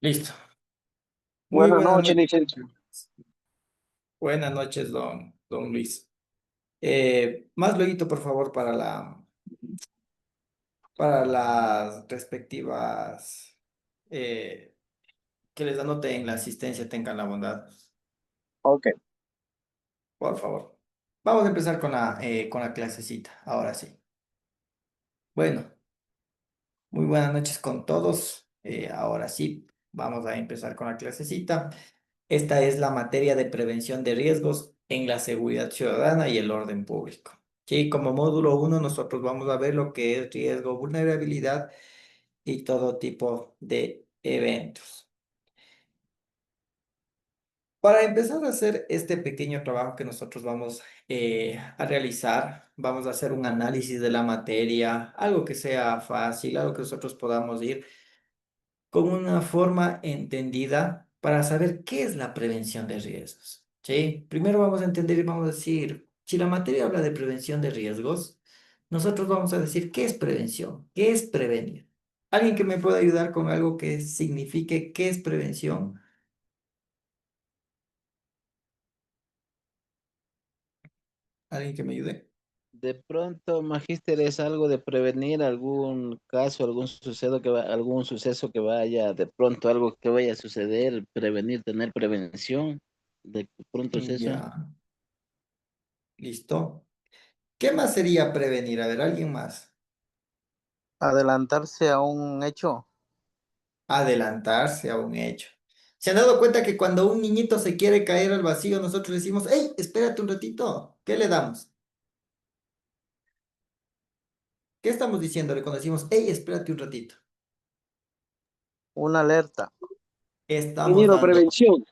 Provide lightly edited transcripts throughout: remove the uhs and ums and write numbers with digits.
Listo. Muy Buenas buenas noches, noches. licenciado. Buenas noches, don Luis. Más luego, por favor, para las respectivas eh, que les anote en la asistencia, tengan la bondad, Ok, por favor. Vamos a empezar con la clasecita, ahora sí. Bueno, muy buenas noches con todos. Ahora sí, vamos a empezar con la clasecita. Esta es la materia de prevención de riesgos en la seguridad ciudadana y el orden público. Sí, como módulo uno nosotros vamos a ver lo que es riesgo, vulnerabilidad y todo tipo de eventos. Para empezar a hacer este pequeño trabajo que nosotros vamos a realizar, vamos a hacer un análisis de la materia, algo que sea fácil, algo que nosotros podamos ir con una forma entendida para saber qué es la prevención de riesgos. ¿Sí? Primero vamos a entender y vamos a decir, si la materia habla de prevención de riesgos, nosotros vamos a decir, ¿qué es prevención? ¿Qué es prevenir? ¿Alguien que me pueda ayudar con algo que signifique qué es prevención? ¿Alguien que me ayude? De pronto, Magíster, es algo de prevenir algún caso, algún suceso que vaya, de pronto algo que vaya a suceder, prevenir, tener prevención. De pronto es eso. Ya, listo. ¿Qué más sería prevenir? A ver, ¿alguien más? Adelantarse a un hecho. Adelantarse a un hecho. ¿Se han dado cuenta que cuando un niñito se quiere caer al vacío, nosotros decimos, hey, espérate un ratito? ¿Qué le damos? ¿Qué estamos diciéndole cuando decimos, hey, espérate un ratito? Una alerta. Estamos ingeniero, dando, prevención.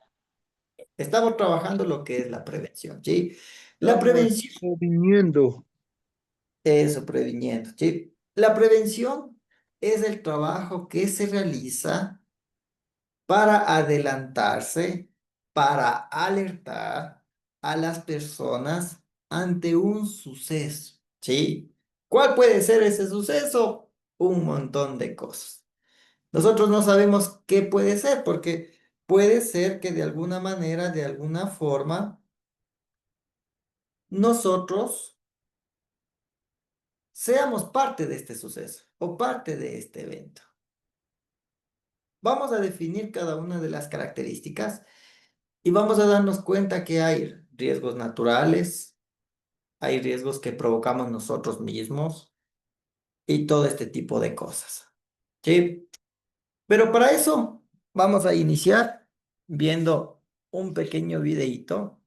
estamos trabajando lo que es la prevención, ¿sí? La Estamos prevención, previniendo. eso, previniendo, ¿sí? La prevención es el trabajo que se realiza para adelantarse, para alertar a las personas ante un suceso, ¿sí? ¿Cuál puede ser ese suceso? Un montón de cosas. Nosotros no sabemos qué puede ser, porque puede ser que de alguna manera, de alguna forma, nosotros seamos parte de este suceso o parte de este evento. Vamos a definir cada una de las características y vamos a darnos cuenta que hay riesgos naturales, hay riesgos que provocamos nosotros mismos y todo este tipo de cosas. ¿Sí? Pero para eso vamos a iniciar viendo un pequeño videíto.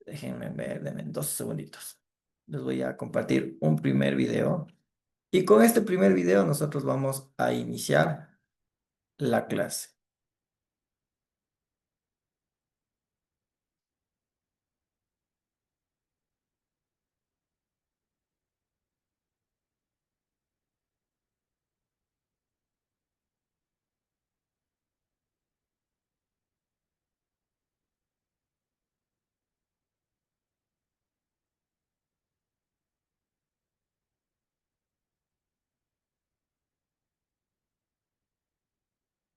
Déjenme ver, denme 2 segunditos. Les voy a compartir un primer video. Y con este primer video nosotros vamos a iniciar la clase.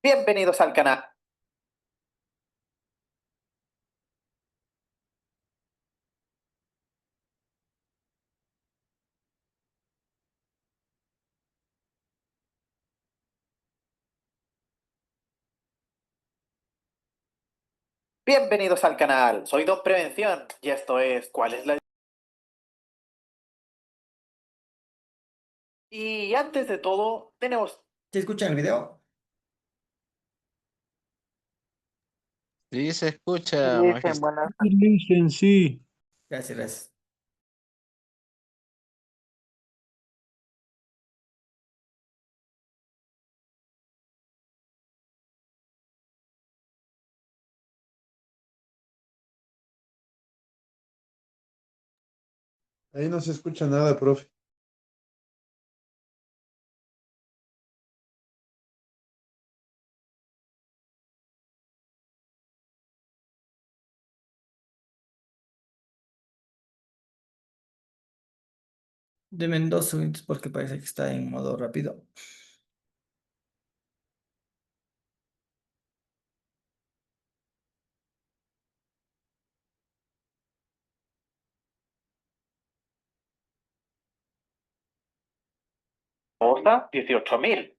Bienvenidos al canal. Bienvenidos al canal. Soy Don Prevención y esto es ¿cuál es la? Y antes de todo, tenemos. ¿Se escucha el video? Sí, se escucha, Dicen Magíster. buenas. Dicen sí. Gracias, gracias. Ahí no se escucha nada, profe. Deme 2 segundos porque parece que está en modo rápido. OSA 18.000.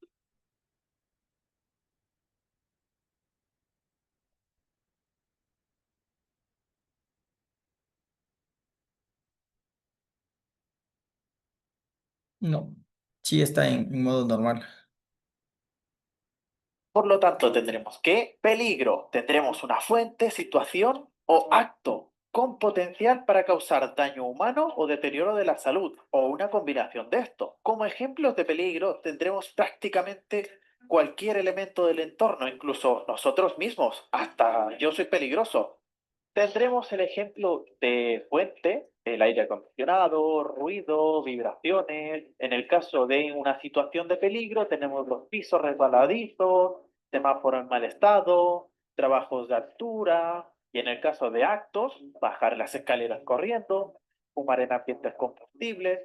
No, sí está en modo normal. Por lo tanto, tendremos que peligro, tendremos una fuente, situación o acto con potencial para causar daño humano o deterioro de la salud, o una combinación de esto. Como ejemplos de peligro, tendremos prácticamente cualquier elemento del entorno, incluso nosotros mismos, hasta yo soy peligroso. Tendremos el ejemplo de fuente, el aire acondicionado, ruido, vibraciones. En el caso de una situación de peligro, tenemos los pisos resbaladizos, semáforos en mal estado, trabajos de altura. Y en el caso de actos, bajar las escaleras corriendo, fumar en ambientes combustibles.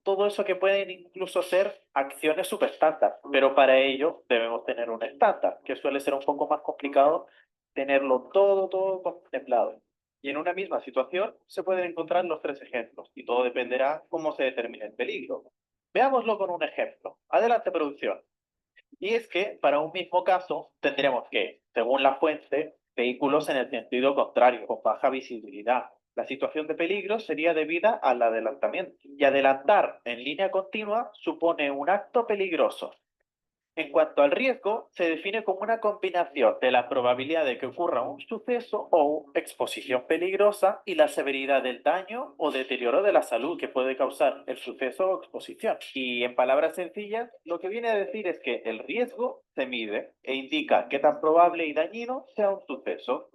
Todo eso que pueden incluso ser acciones súper estándar. Pero para ello debemos tener un estándar, que suele ser un poco más complicado tenerlo todo contemplado. Y en una misma situación se pueden encontrar los tres ejemplos y todo dependerá cómo se determine el peligro. Veámoslo con un ejemplo. Adelante, producción. Y es que para un mismo caso tendremos que, según la fuente, vehículos en el sentido contrario, con baja visibilidad. La situación de peligro sería debida al adelantamiento. Y adelantar en línea continua supone un acto peligroso. En cuanto al riesgo, se define como una combinación de la probabilidad de que ocurra un suceso o exposición peligrosa y la severidad del daño o deterioro de la salud que puede causar el suceso o exposición. Y en palabras sencillas, lo que viene a decir es que el riesgo se mide e indica qué tan probable y dañino sea un suceso.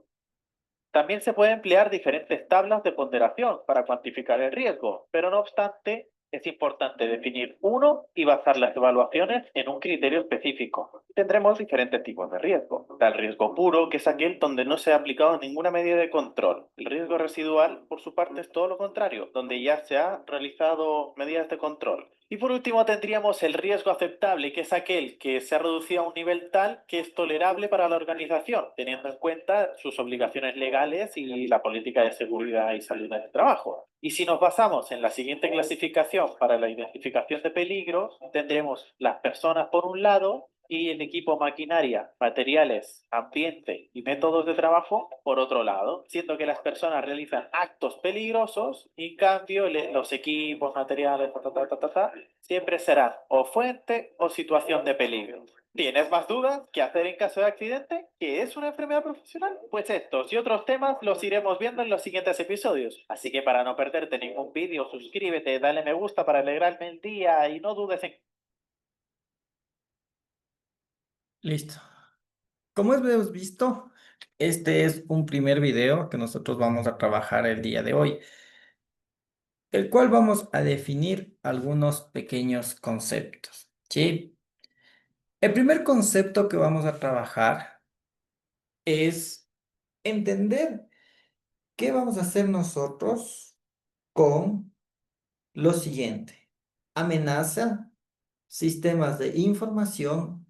También se pueden emplear diferentes tablas de ponderación para cuantificar el riesgo, pero no obstante, es importante definir uno y basar las evaluaciones en un criterio específico. Tendremos diferentes tipos de riesgo. Está el riesgo puro, que es aquel donde no se ha aplicado ninguna medida de control. El riesgo residual, por su parte, es todo lo contrario, donde ya se ha realizado medidas de control. Y por último tendríamos el riesgo aceptable, que es aquel que se ha reducido a un nivel tal que es tolerable para la organización, teniendo en cuenta sus obligaciones legales y la política de seguridad y salud en el trabajo. Y si nos basamos en la siguiente clasificación para la identificación de peligros, tendremos las personas por un lado y el equipo, maquinaria, materiales, ambiente y métodos de trabajo por otro lado, siendo que las personas realizan actos peligrosos y en cambio los equipos, materiales, siempre serán o fuente o situación de peligro. ¿Tienes más dudas? ¿Qué hacer en caso de accidente? ¿Qué es una enfermedad profesional? Pues estos y otros temas los iremos viendo en los siguientes episodios. Así que para no perderte ningún vídeo, suscríbete, dale me gusta para alegrarme el día y no dudes en... Listo. Como hemos visto, este es un primer video que nosotros vamos a trabajar el día de hoy, el cual vamos a definir algunos pequeños conceptos, ¿sí? El primer concepto que vamos a trabajar es entender qué vamos a hacer nosotros con lo siguiente: amenaza, sistemas de información.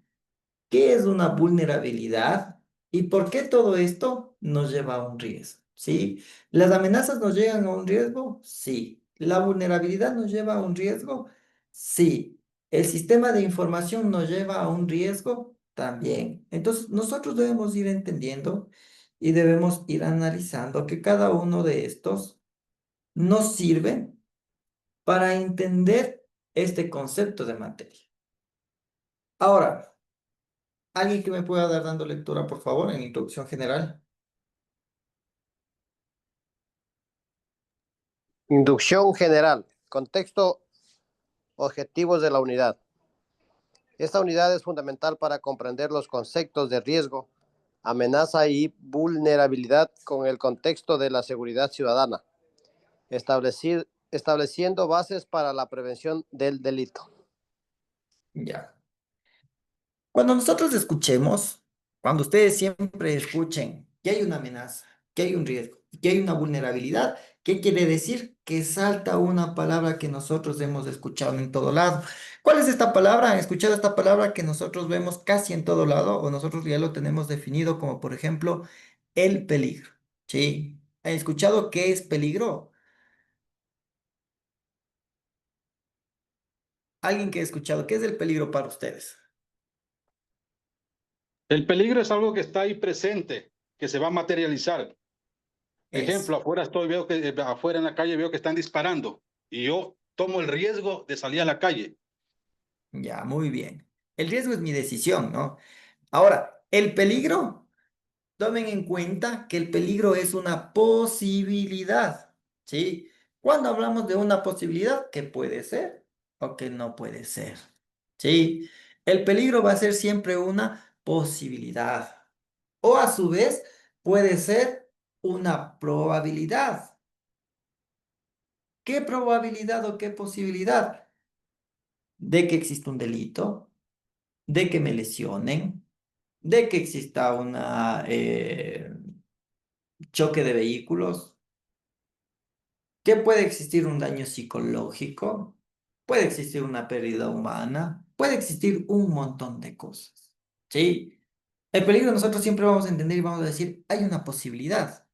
¿Qué es una vulnerabilidad y por qué todo esto nos lleva a un riesgo? ¿Sí? ¿Las amenazas nos llegan a un riesgo? Sí. ¿La vulnerabilidad nos lleva a un riesgo? Sí. ¿El sistema de información nos lleva a un riesgo? También. Entonces, nosotros debemos ir entendiendo y debemos ir analizando que cada uno de estos nos sirve para entender este concepto de materia. Ahora, ¿alguien que me pueda dar dando lectura, por favor, en introducción general? Inducción general. Contexto, objetivos de la unidad. Esta unidad es fundamental para comprender los conceptos de riesgo, amenaza y vulnerabilidad con el contexto de la seguridad ciudadana, estableciendo bases para la prevención del delito. Ya. Cuando nosotros escuchemos, cuando ustedes siempre escuchen que hay una amenaza, que hay un riesgo, que hay una vulnerabilidad, ¿qué quiere decir? Que salta una palabra que nosotros hemos escuchado en todo lado. ¿Cuál es esta palabra? ¿Han escuchado esta palabra que nosotros vemos casi en todo lado o nosotros ya lo tenemos definido como, por ejemplo, el peligro? ¿Sí? ¿Han escuchado qué es peligro? Alguien que ha escuchado, ¿qué es el peligro para ustedes? El peligro es algo que está ahí presente, que se va a materializar. Es, Ejemplo, afuera en la calle veo que están disparando y yo tomo el riesgo de salir a la calle. ya, muy bien. El riesgo es mi decisión, ¿no? Ahora, el peligro, tomen en cuenta que el peligro es una posibilidad, ¿sí? Cuando hablamos de una posibilidad, que puede ser o que no puede ser, ¿sí? El peligro va a ser siempre una posibilidad o a su vez puede ser una probabilidad. ¿Qué probabilidad o qué posibilidad? De que exista un delito, de que me lesionen, de que exista una choque de vehículos, que puede existir un daño psicológico, puede existir una pérdida humana, puede existir un montón de cosas. ¿Sí? El peligro nosotros siempre vamos a entender y vamos a decir, hay una posibilidad.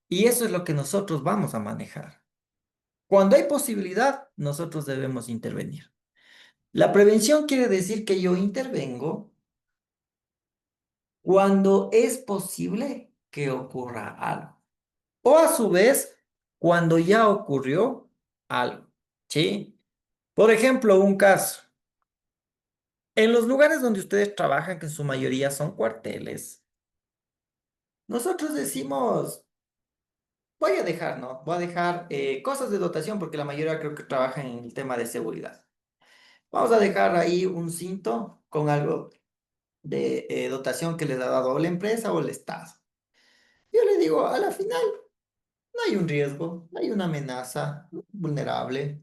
Y eso es lo que nosotros vamos a manejar. Cuando hay posibilidad, nosotros debemos intervenir. La prevención quiere decir que yo intervengo cuando es posible que ocurra algo. O a su vez, cuando ya ocurrió algo. ¿Sí? Por ejemplo, un caso. En los lugares donde ustedes trabajan, que en su mayoría son cuarteles, nosotros decimos, voy a dejar, ¿no? Voy a dejar cosas de dotación porque la mayoría creo que trabajan en el tema de seguridad. Vamos a dejar ahí un cinto con algo de dotación que les ha dado o la empresa o el Estado. Yo le digo, a la final no hay un riesgo, no hay una amenaza vulnerable,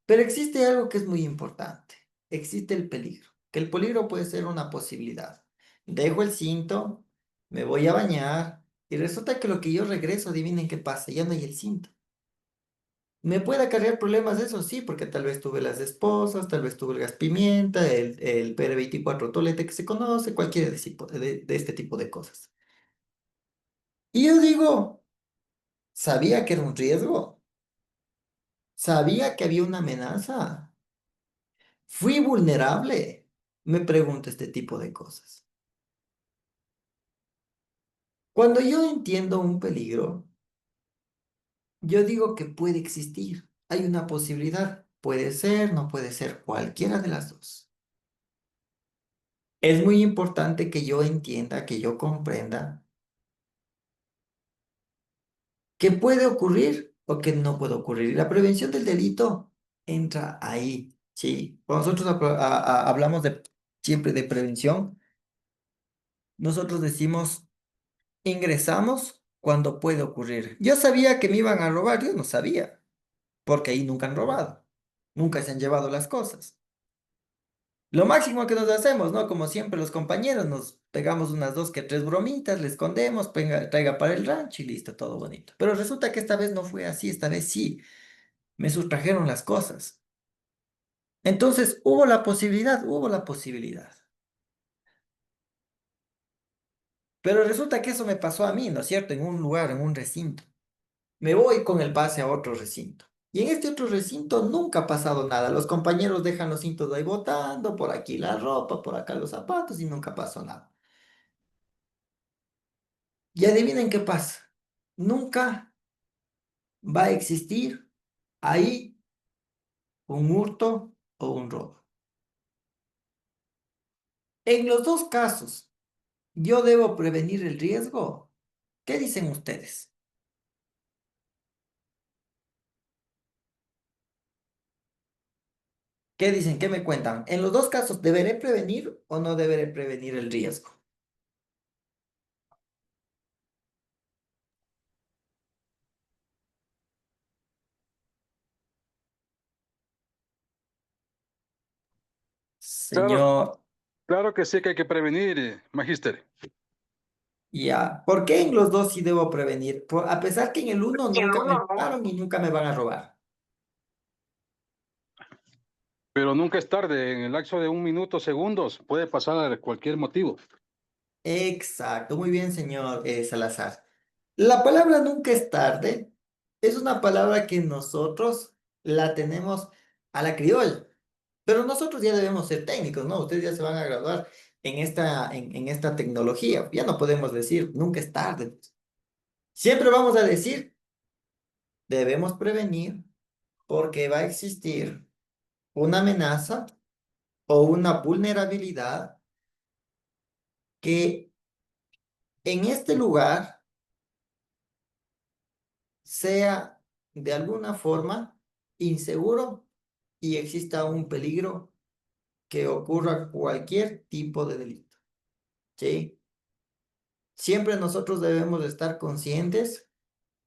pero existe algo que es muy importante. Existe el peligro, que el peligro puede ser una posibilidad. Dejo el cinto, me voy a bañar y resulta que lo que yo regreso, adivinen qué pasa, ya no hay el cinto. ¿Me puede acarrear problemas eso? Sí, porque tal vez tuve las esposas, tal vez tuve el gas pimienta, el PR24 tolete que se conoce, cualquiera de este tipo de cosas. Y yo digo, ¿sabía que era un riesgo? ¿Sabía que había una amenaza? ¿Fui vulnerable? Me pregunto este tipo de cosas. Cuando yo entiendo un peligro, yo digo que puede existir. Hay una posibilidad. Puede ser, no puede ser, cualquiera de las dos. Es muy importante que yo entienda, que yo comprenda que puede ocurrir o que no puede ocurrir. Y la prevención del delito entra ahí, ¿sí? Cuando nosotros hablamos siempre de prevención, nosotros decimos, ingresamos cuando puede ocurrir. Yo sabía que me iban a robar, yo no sabía, porque ahí nunca han robado, nunca se han llevado las cosas. Lo máximo que nos hacemos, ¿no? Como siempre los compañeros, nos pegamos unas dos que tres bromitas, le escondemos, traiga para el rancho y listo, todo bonito. Pero resulta que esta vez no fue así, esta vez sí, me sustrajeron las cosas. Entonces, hubo la posibilidad, hubo la posibilidad. Pero resulta que eso me pasó a mí, ¿no es cierto? En un lugar, en un recinto. Me voy con el pase a otro recinto. Y en este otro recinto nunca ha pasado nada. Los compañeros dejan los cintos ahí botando, por aquí la ropa, por acá los zapatos y nunca pasó nada. Y adivinen qué pasa. Nunca va a existir ahí un hurto o un robo. En los dos casos, yo debo prevenir el riesgo. ¿Qué dicen ustedes? ¿Qué dicen? ¿Qué me cuentan? En los dos casos, ¿deberé prevenir o no deberé prevenir el riesgo? Claro, Señor, claro que sí que hay que prevenir, magíster. ya. ¿Por qué en los dos sí debo prevenir? A pesar que en el uno nunca me robaron y nunca me van a robar. Pero nunca es tarde, en el lapso de un minuto, segundos, puede pasar cualquier motivo. Exacto, muy bien, señor Salazar. La palabra nunca es tarde es una palabra que nosotros la tenemos a la criolla. Pero nosotros ya debemos ser técnicos, ¿no? Ustedes ya se van a graduar en esta tecnología. Ya no podemos decir, nunca es tarde. Siempre vamos a decir, debemos prevenir porque va a existir una amenaza o una vulnerabilidad que en este lugar sea de alguna forma inseguro y exista un peligro que ocurra cualquier tipo de delito. ¿Sí? Siempre nosotros debemos estar conscientes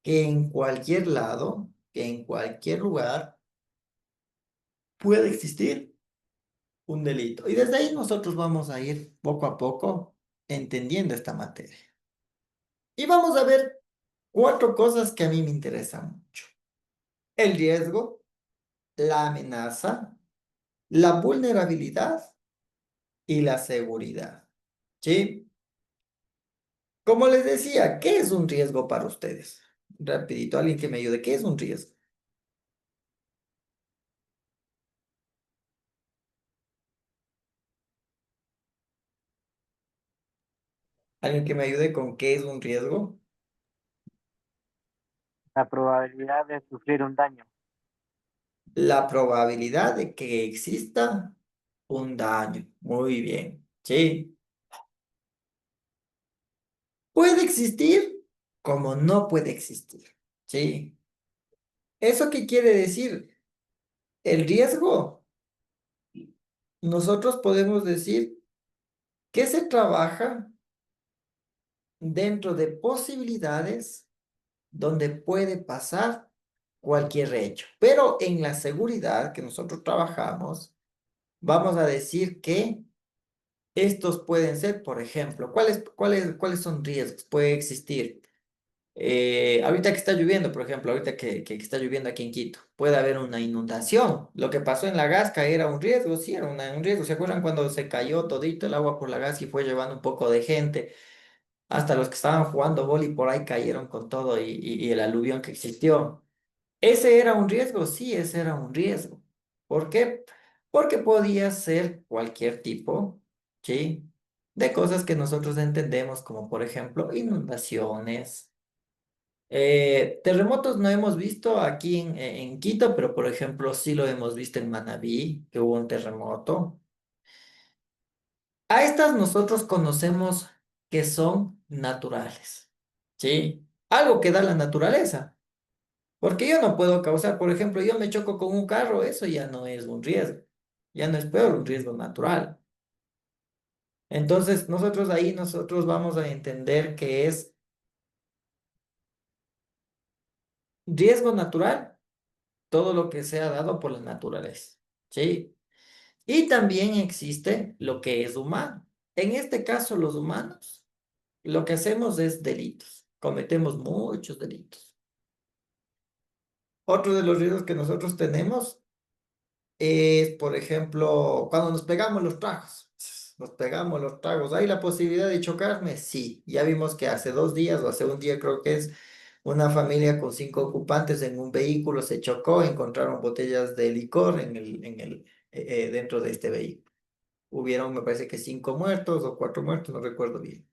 que en cualquier lado, que en cualquier lugar puede existir un delito. Y desde ahí nosotros vamos a ir poco a poco entendiendo esta materia. Y vamos a ver cuatro cosas que a mí me interesan mucho. El riesgo, la amenaza, la vulnerabilidad y la seguridad. ¿Sí? Como les decía, ¿qué es un riesgo para ustedes? Rapidito, alguien que me ayude. ¿Qué es un riesgo? ¿Alguien que me ayude con qué es un riesgo? La probabilidad de sufrir un daño. La probabilidad de que exista un daño. Muy bien. Sí. Puede existir como no puede existir. Sí. ¿Eso qué quiere decir? El riesgo. Nosotros podemos decir que se trabaja dentro de posibilidades donde puede pasar cualquier hecho. Pero en la seguridad que nosotros trabajamos, vamos a decir que estos pueden ser, por ejemplo, ¿cuáles son riesgos? Puede existir. Ahorita que está lloviendo, por ejemplo, ahorita que está lloviendo aquí en Quito, puede haber una inundación. Lo que pasó en la Gasca era un riesgo, sí, era un riesgo. ¿Se acuerdan cuando se cayó todito el agua por la Gasca y fue llevando un poco de gente? Hasta los que estaban jugando vóley por ahí cayeron con todo y el aluvión que existió. ¿Ese era un riesgo? Sí, ese era un riesgo. ¿Por qué? Porque podía ser cualquier tipo, ¿sí? De cosas que nosotros entendemos, como por ejemplo inundaciones. Terremotos no hemos visto aquí en Quito, pero por ejemplo sí lo hemos visto en Manabí, que hubo un terremoto. A estas nosotros conocemos que son naturales, ¿sí? Algo que da la naturaleza. Porque yo no puedo causar, por ejemplo, yo me choco con un carro, eso ya no es un riesgo, ya no es peor, un riesgo natural. Entonces, nosotros vamos a entender que es riesgo natural todo lo que sea dado por la naturaleza, ¿sí? Y también existe lo que es humano. En este caso, los humanos, lo que hacemos es delitos, cometemos muchos delitos. Otro de los riesgos que nosotros tenemos es, por ejemplo, cuando nos pegamos los tragos. Nos pegamos los tragos. ¿Hay la posibilidad de chocarme? Sí. Ya vimos que hace 2 días o hace un día creo que es una familia con 5 ocupantes en un vehículo se chocó, encontraron botellas de licor dentro de este vehículo. Hubieron, me parece que 5 muertos o 4 muertos, no recuerdo bien.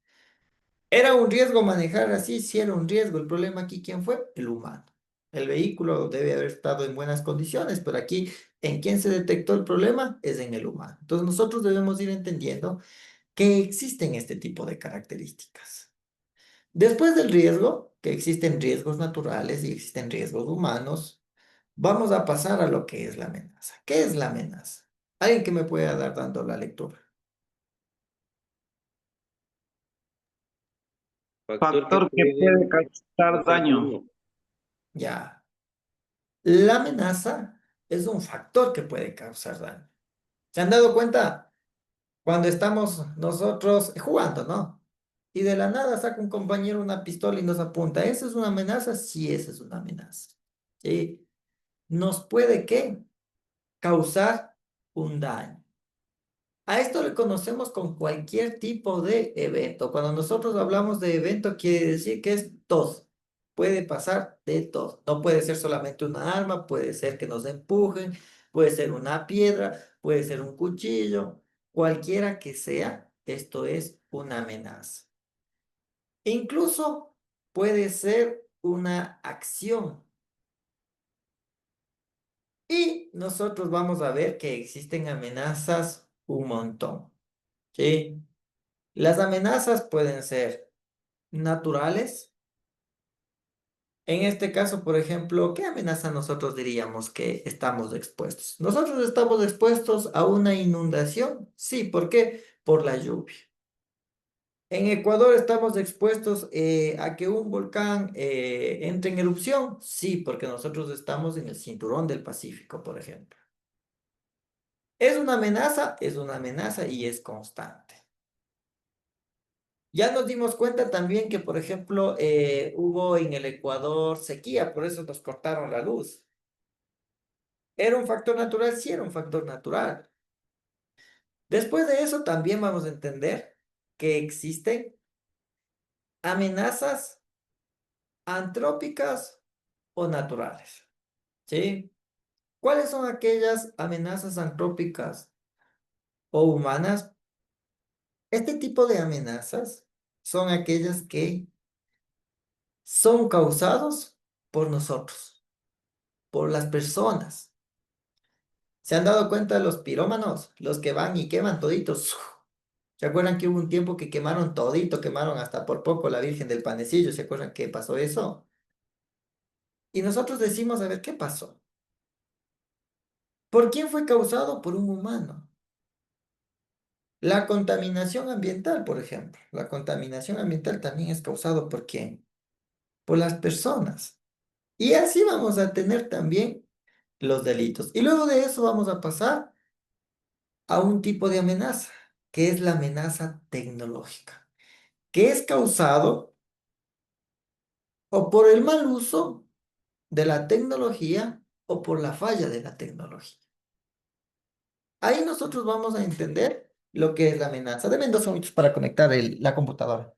¿Era un riesgo manejar así? Sí, era un riesgo. El problema aquí, ¿quién fue? El humano. El vehículo debe haber estado en buenas condiciones, pero aquí, ¿en quién se detectó el problema? Es en el humano. Entonces, nosotros debemos ir entendiendo que existen este tipo de características. Después del riesgo, que existen riesgos naturales y existen riesgos humanos, vamos a pasar a lo que es la amenaza. ¿Qué es la amenaza? ¿Alguien que me pueda dar dando la lectura? Factor que puede causar daño. Ya. La amenaza es un factor que puede causar daño. ¿Se han dado cuenta? Cuando estamos nosotros jugando, ¿no? Y de la nada saca un compañero una pistola y nos apunta. ¿Esa es una amenaza? Sí, esa es una amenaza. ¿Sí? Nos puede, ¿qué? Causar un daño. A esto le conocemos con cualquier tipo de evento. Cuando nosotros hablamos de evento, quiere decir que es todo. Puede pasar de todo. No puede ser solamente una arma, puede ser que nos empujen, puede ser una piedra, puede ser un cuchillo, cualquiera que sea, esto es una amenaza. Incluso puede ser una acción. Y nosotros vamos a ver que existen amenazas un montón, ¿sí? Las amenazas pueden ser naturales. En este caso, por ejemplo, ¿qué amenaza nosotros diríamos que estamos expuestos? Nosotros estamos expuestos a una inundación. Sí, ¿por qué? Por la lluvia. En Ecuador estamos expuestos a que un volcán entre en erupción. Sí, porque nosotros estamos en el cinturón del Pacífico, por ejemplo. Es una amenaza y es constante. Ya nos dimos cuenta también que, por ejemplo, hubo en el Ecuador sequía, por eso nos cortaron la luz. ¿Era un factor natural? Sí, era un factor natural. Después de eso, también vamos a entender que existen amenazas antrópicas o naturales. ¿Sí? ¿Cuáles son aquellas amenazas antrópicas o humanas? Este tipo de amenazas son aquellas que son causados por nosotros, por las personas. ¿Se han dado cuenta de los pirómanos? Los que van y queman toditos. ¿Se acuerdan que hubo un tiempo que quemaron todito, quemaron hasta por poco la Virgen del Panecillo? ¿Se acuerdan que pasó eso? Y nosotros decimos, a ver, ¿qué pasó? ¿Por quién fue causado? Por un humano. La contaminación ambiental, por ejemplo. La contaminación ambiental también es causado ¿por quién? Por las personas. Y así vamos a tener también los delitos. Y luego de eso vamos a pasar a un tipo de amenaza, que es la amenaza tecnológica, que es causado o por el mal uso de la tecnología o por la falla de la tecnología. Ahí nosotros vamos a entender lo que es la amenaza. Deben 2 minutos para conectar la computadora.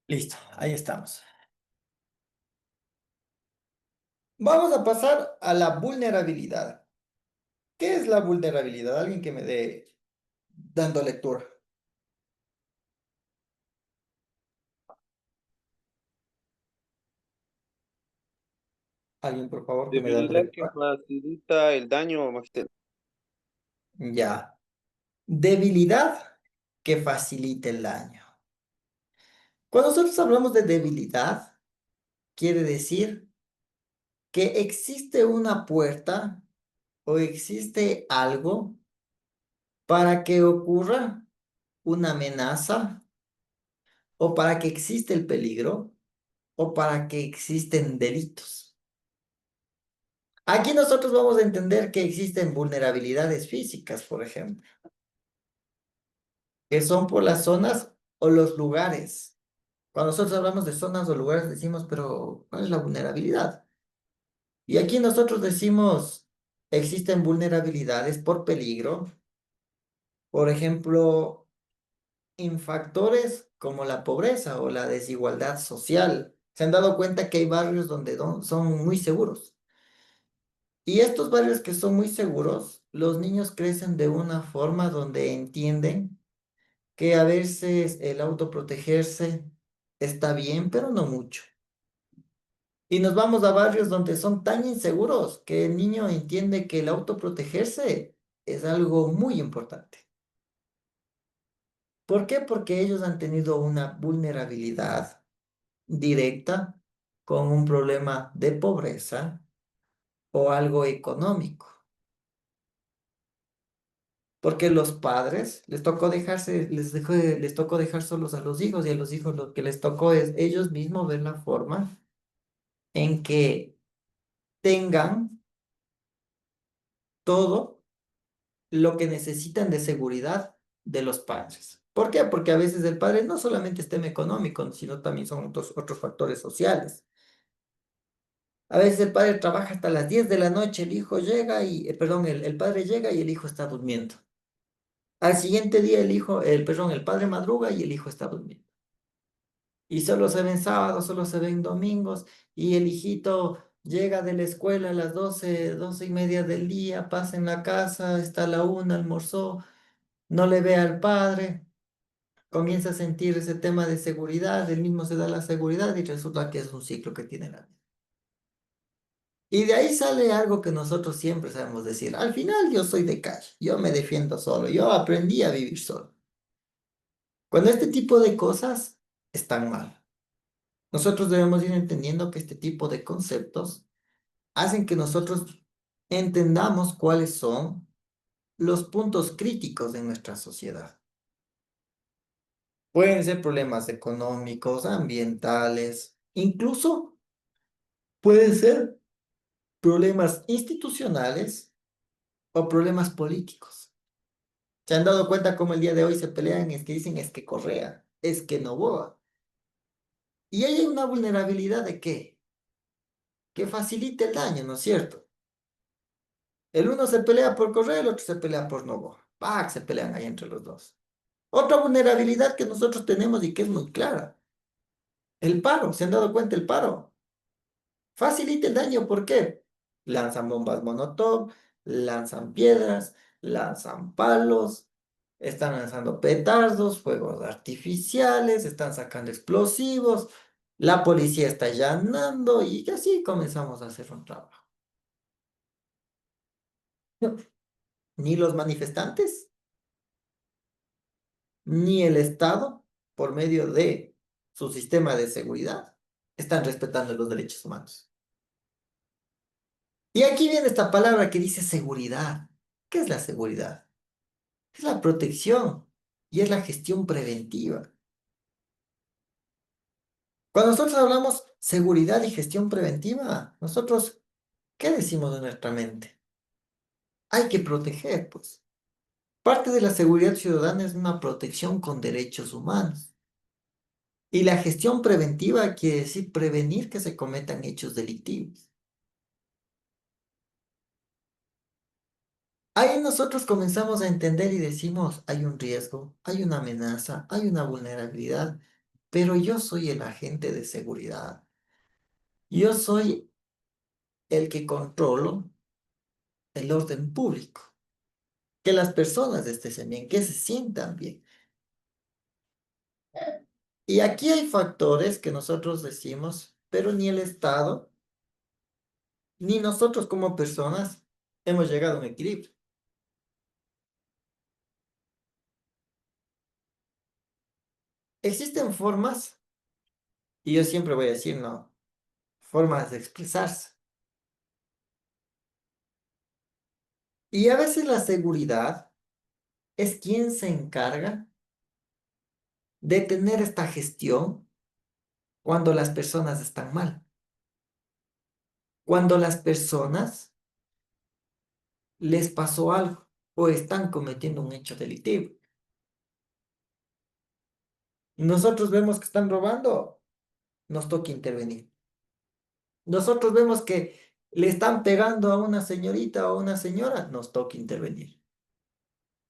Listo, ahí estamos. Vamos a pasar a la vulnerabilidad. ¿Qué es la vulnerabilidad? Alguien que me dé dando lectura. Alguien, por favor, que me dé Debilidad que lectura. facilita el daño, magister. Ya. Debilidad que facilite el daño. Cuando nosotros hablamos de debilidad, quiere decir que existe una puerta o existe algo para que ocurra una amenaza o para que existe el peligro o para que existen delitos. Aquí nosotros vamos a entender que existen vulnerabilidades físicas, por ejemplo, que son por las zonas o los lugares. Cuando nosotros hablamos de zonas o lugares decimos, pero ¿cuál es la vulnerabilidad? Y aquí nosotros decimos, existen vulnerabilidades por peligro, por ejemplo, en factores como la pobreza o la desigualdad social. Se han dado cuenta que hay barrios donde son muy seguros. Y estos barrios que son muy seguros, los niños crecen de una forma donde entienden que a veces el autoprotegerse está bien, pero no mucho. Y nos vamos a barrios donde son tan inseguros que el niño entiende que el autoprotegerse es algo muy importante. ¿Por qué? Porque ellos han tenido una vulnerabilidad directa con un problema de pobreza o algo económico. Porque los padres les tocó dejar solos a los hijos y a los hijos lo que les tocó es ellos mismos ver la forma en que tengan todo lo que necesitan de seguridad de los padres. ¿Por qué? Porque a veces el padre no solamente es tema económico, sino también son otros factores sociales. A veces el padre trabaja hasta las 10 de la noche, el hijo llega y, perdón, el padre llega y el hijo está durmiendo. Al siguiente día el padre madruga y el hijo está durmiendo. Y solo se ven sábados, solo se ven domingos, y el hijito llega de la escuela a las 12:30 del día, pasa en la casa, está a la 1, almorzó, no le ve al padre, comienza a sentir ese tema de seguridad, él mismo se da la seguridad y resulta que es un ciclo que tiene la vida. Y de ahí sale algo que nosotros siempre sabemos decir, al final yo soy de calle, yo me defiendo solo, yo aprendí a vivir solo. Cuando este tipo de cosas están mal. Nosotros debemos ir entendiendo que este tipo de conceptos hacen que nosotros entendamos cuáles son los puntos críticos de nuestra sociedad. Pueden ser problemas económicos, ambientales, incluso pueden ser problemas institucionales o problemas políticos. ¿Se han dado cuenta cómo el día de hoy se pelean? Es que dicen es que Correa, es que Noboa. Y hay una vulnerabilidad de qué? Que facilite el daño, ¿no es cierto? El uno se pelea por Correa, el otro se pelea por Noboa. ¡Pac! Se pelean ahí entre los dos. Otra vulnerabilidad que nosotros tenemos y que es muy clara. El paro, ¿se han dado cuenta el paro? Facilita el daño, ¿por qué? Lanzan bombas Molotov, lanzan piedras, lanzan palos, están lanzando petardos, fuegos artificiales, están sacando explosivos, la policía está allanando y así comenzamos a hacer un trabajo. No, ni los manifestantes, ni el Estado, por medio de su sistema de seguridad, están respetando los derechos humanos. Y aquí viene esta palabra que dice seguridad. ¿Qué es la seguridad? Es la protección y es la gestión preventiva. Cuando nosotros hablamos seguridad y gestión preventiva, nosotros, ¿qué decimos de nuestra mente? Hay que proteger, pues. Parte de la seguridad ciudadana es una protección con derechos humanos. Y la gestión preventiva quiere decir prevenir que se cometan hechos delictivos. Ahí nosotros comenzamos a entender y decimos, hay un riesgo, hay una amenaza, hay una vulnerabilidad, pero yo soy el agente de seguridad. Yo soy el que controlo el orden público, que las personas estén bien, que se sientan bien. Y aquí hay factores que nosotros decimos, pero ni el Estado, ni nosotros como personas hemos llegado a un equilibrio. Existen formas, y yo siempre voy a decir, no, formas de expresarse. Y a veces la seguridad es quien se encarga de tener esta gestión cuando las personas están mal. Cuando las personas les pasó algo o están cometiendo un hecho delictivo. Y nosotros vemos que están robando, nos toca intervenir. Nosotros vemos que le están pegando a una señorita o a una señora, nos toca intervenir.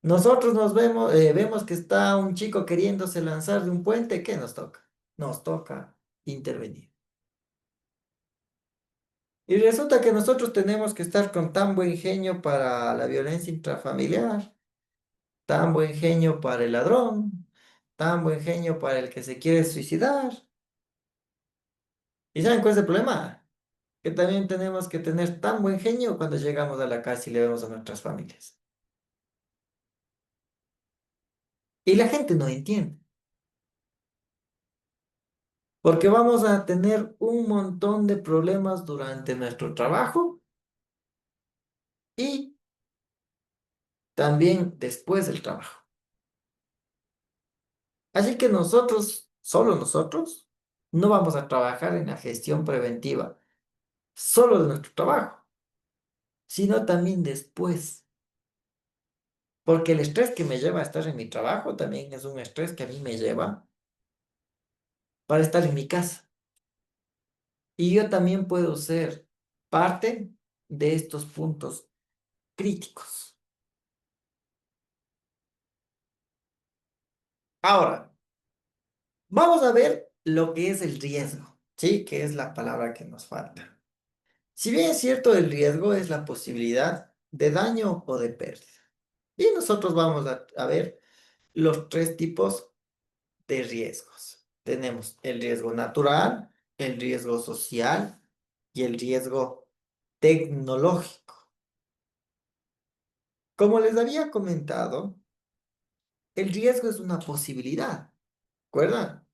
Nosotros vemos que está un chico queriéndose lanzar de un puente, ¿qué nos toca? Nos toca intervenir. Y resulta que nosotros tenemos que estar con tan buen genio para la violencia intrafamiliar, tan buen genio para el ladrón, tan buen genio para el que se quiere suicidar. ¿Y saben cuál es el problema? Que también tenemos que tener tan buen genio cuando llegamos a la casa y le vemos a nuestras familias. Y la gente no entiende. Porque vamos a tener un montón de problemas durante nuestro trabajo y también después del trabajo. Así que nosotros, solo nosotros, no vamos a trabajar en la gestión preventiva, solo de nuestro trabajo. sino también después. Porque el estrés que me lleva a estar en mi trabajo también es un estrés que a mí me lleva para estar en mi casa. Y yo también puedo ser parte de estos puntos críticos. Ahora, vamos a ver lo que es el riesgo, ¿sí? Que es la palabra que nos falta. Si bien es cierto, el riesgo es la posibilidad de daño o de pérdida. Y nosotros vamos a ver los tres tipos de riesgos. Tenemos el riesgo natural, el riesgo social y el riesgo tecnológico. Como les había comentado, el riesgo es una posibilidad, ¿recuerdan?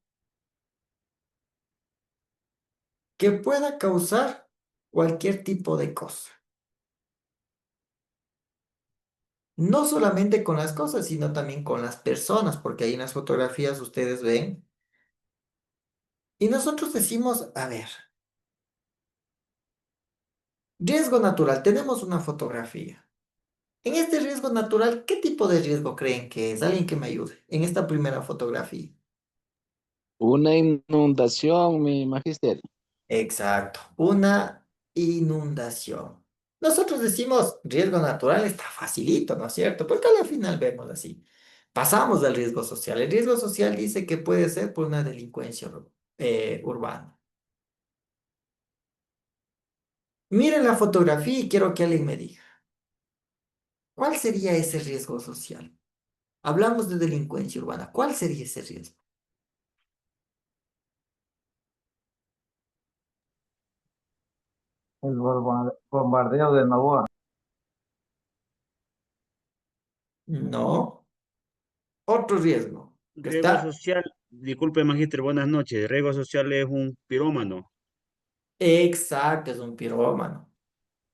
Que pueda causar cualquier tipo de cosa. No solamente con las cosas, sino también con las personas, porque ahí en las fotografías ustedes ven. Y nosotros decimos, a ver, riesgo natural, tenemos una fotografía. En este riesgo natural, ¿qué tipo de riesgo creen que es? Alguien que me ayude en esta primera fotografía. Una inundación, mi magister. Exacto, una inundación. Nosotros decimos riesgo natural está facilito, ¿no es cierto? Porque al final vemos así. Pasamos al riesgo social. El riesgo social dice que puede ser por una delincuencia urbana. Miren la fotografía y quiero que alguien me diga, ¿cuál sería ese riesgo social? Hablamos de delincuencia urbana. ¿Cuál sería ese riesgo? El bombardeo de Novoa. No. Otro riesgo que Riesgo está social, disculpe, magíster, buenas noches. Riesgo social es un pirómano. exacto, es un pirómano.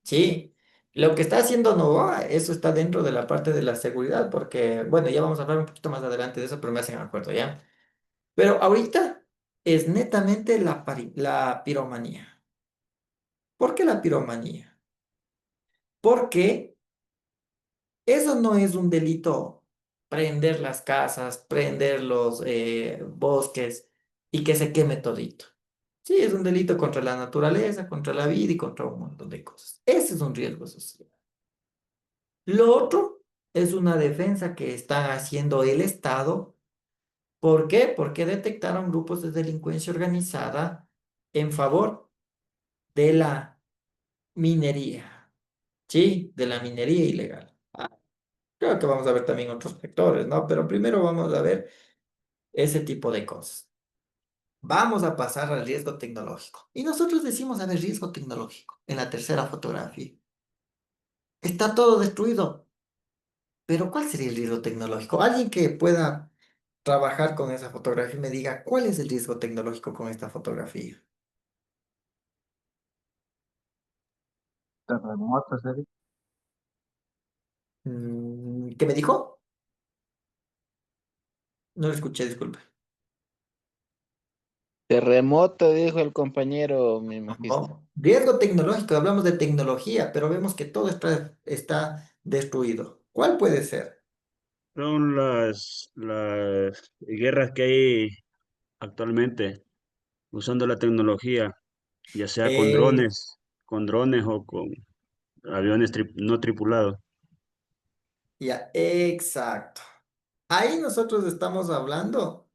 Sí. Lo que está haciendo Novoa, eso está dentro de la parte de la seguridad, porque, bueno, ya vamos a hablar un poquito más adelante de eso, pero me hacen acuerdo, ¿ya? Pero ahorita es netamente la piromanía. ¿Por qué la piromanía? Porque eso no es un delito, prender las casas, prender los bosques y que se queme todito. Sí, es un delito contra la naturaleza, contra la vida y contra un montón de cosas. Ese es un riesgo social. Lo otro es una defensa que está haciendo el Estado. ¿Por qué? Porque detectaron grupos de delincuencia organizada en favor de la minería. Sí, de la minería ilegal. Creo que vamos a ver también otros sectores, ¿no? Pero primero vamos a ver ese tipo de cosas. Vamos a pasar al riesgo tecnológico. Y nosotros decimos, a ver, riesgo tecnológico en la tercera fotografía. Está todo destruido. Pero ¿cuál sería el riesgo tecnológico? Alguien que pueda trabajar con esa fotografía y me diga, ¿cuál es el riesgo tecnológico con esta fotografía? Terremotos, Eric. ¿Qué me dijo? No lo escuché, disculpe. Terremoto, dijo el compañero, mi magister. No. Riesgo tecnológico, hablamos de tecnología, pero vemos que todo está destruido. ¿Cuál puede ser? Son las guerras que hay actualmente usando la tecnología, ya sea Eh, con drones o con aviones no tripulados. ya, exacto. Ahí nosotros estamos hablando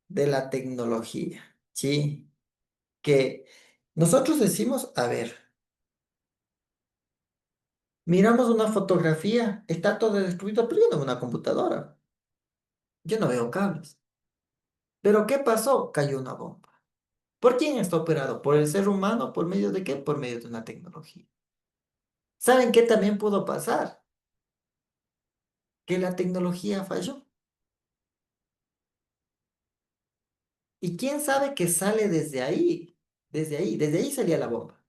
de la tecnología, ¿sí? Que nosotros decimos, a ver, miramos una fotografía, está todo destruido, pero yo no veo una computadora, yo no veo cables. ¿Pero qué pasó? Cayó una bomba. ¿Por quién está operado? ¿Por el ser humano? ¿Por medio de qué? Por medio de una tecnología. ¿Saben qué también pudo pasar? Que la tecnología falló. ¿Y quién sabe que sale desde ahí? Desde ahí salía la bomba.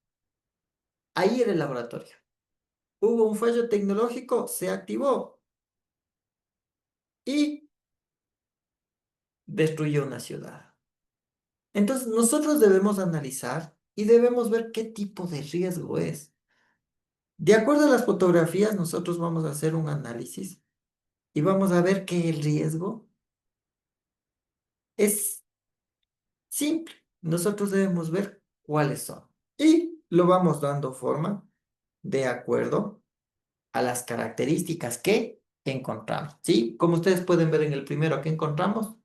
Ahí era el laboratorio. Hubo un fallo tecnológico, se activó y destruyó una ciudad. Entonces, nosotros debemos analizar y debemos ver qué tipo de riesgo es. De acuerdo a las fotografías, nosotros vamos a hacer un análisis y vamos a ver que el riesgo es simple. Nosotros debemos ver cuáles son y lo vamos dando forma de acuerdo a las características que encontramos, ¿sí? Como ustedes pueden ver en el primero que encontramos,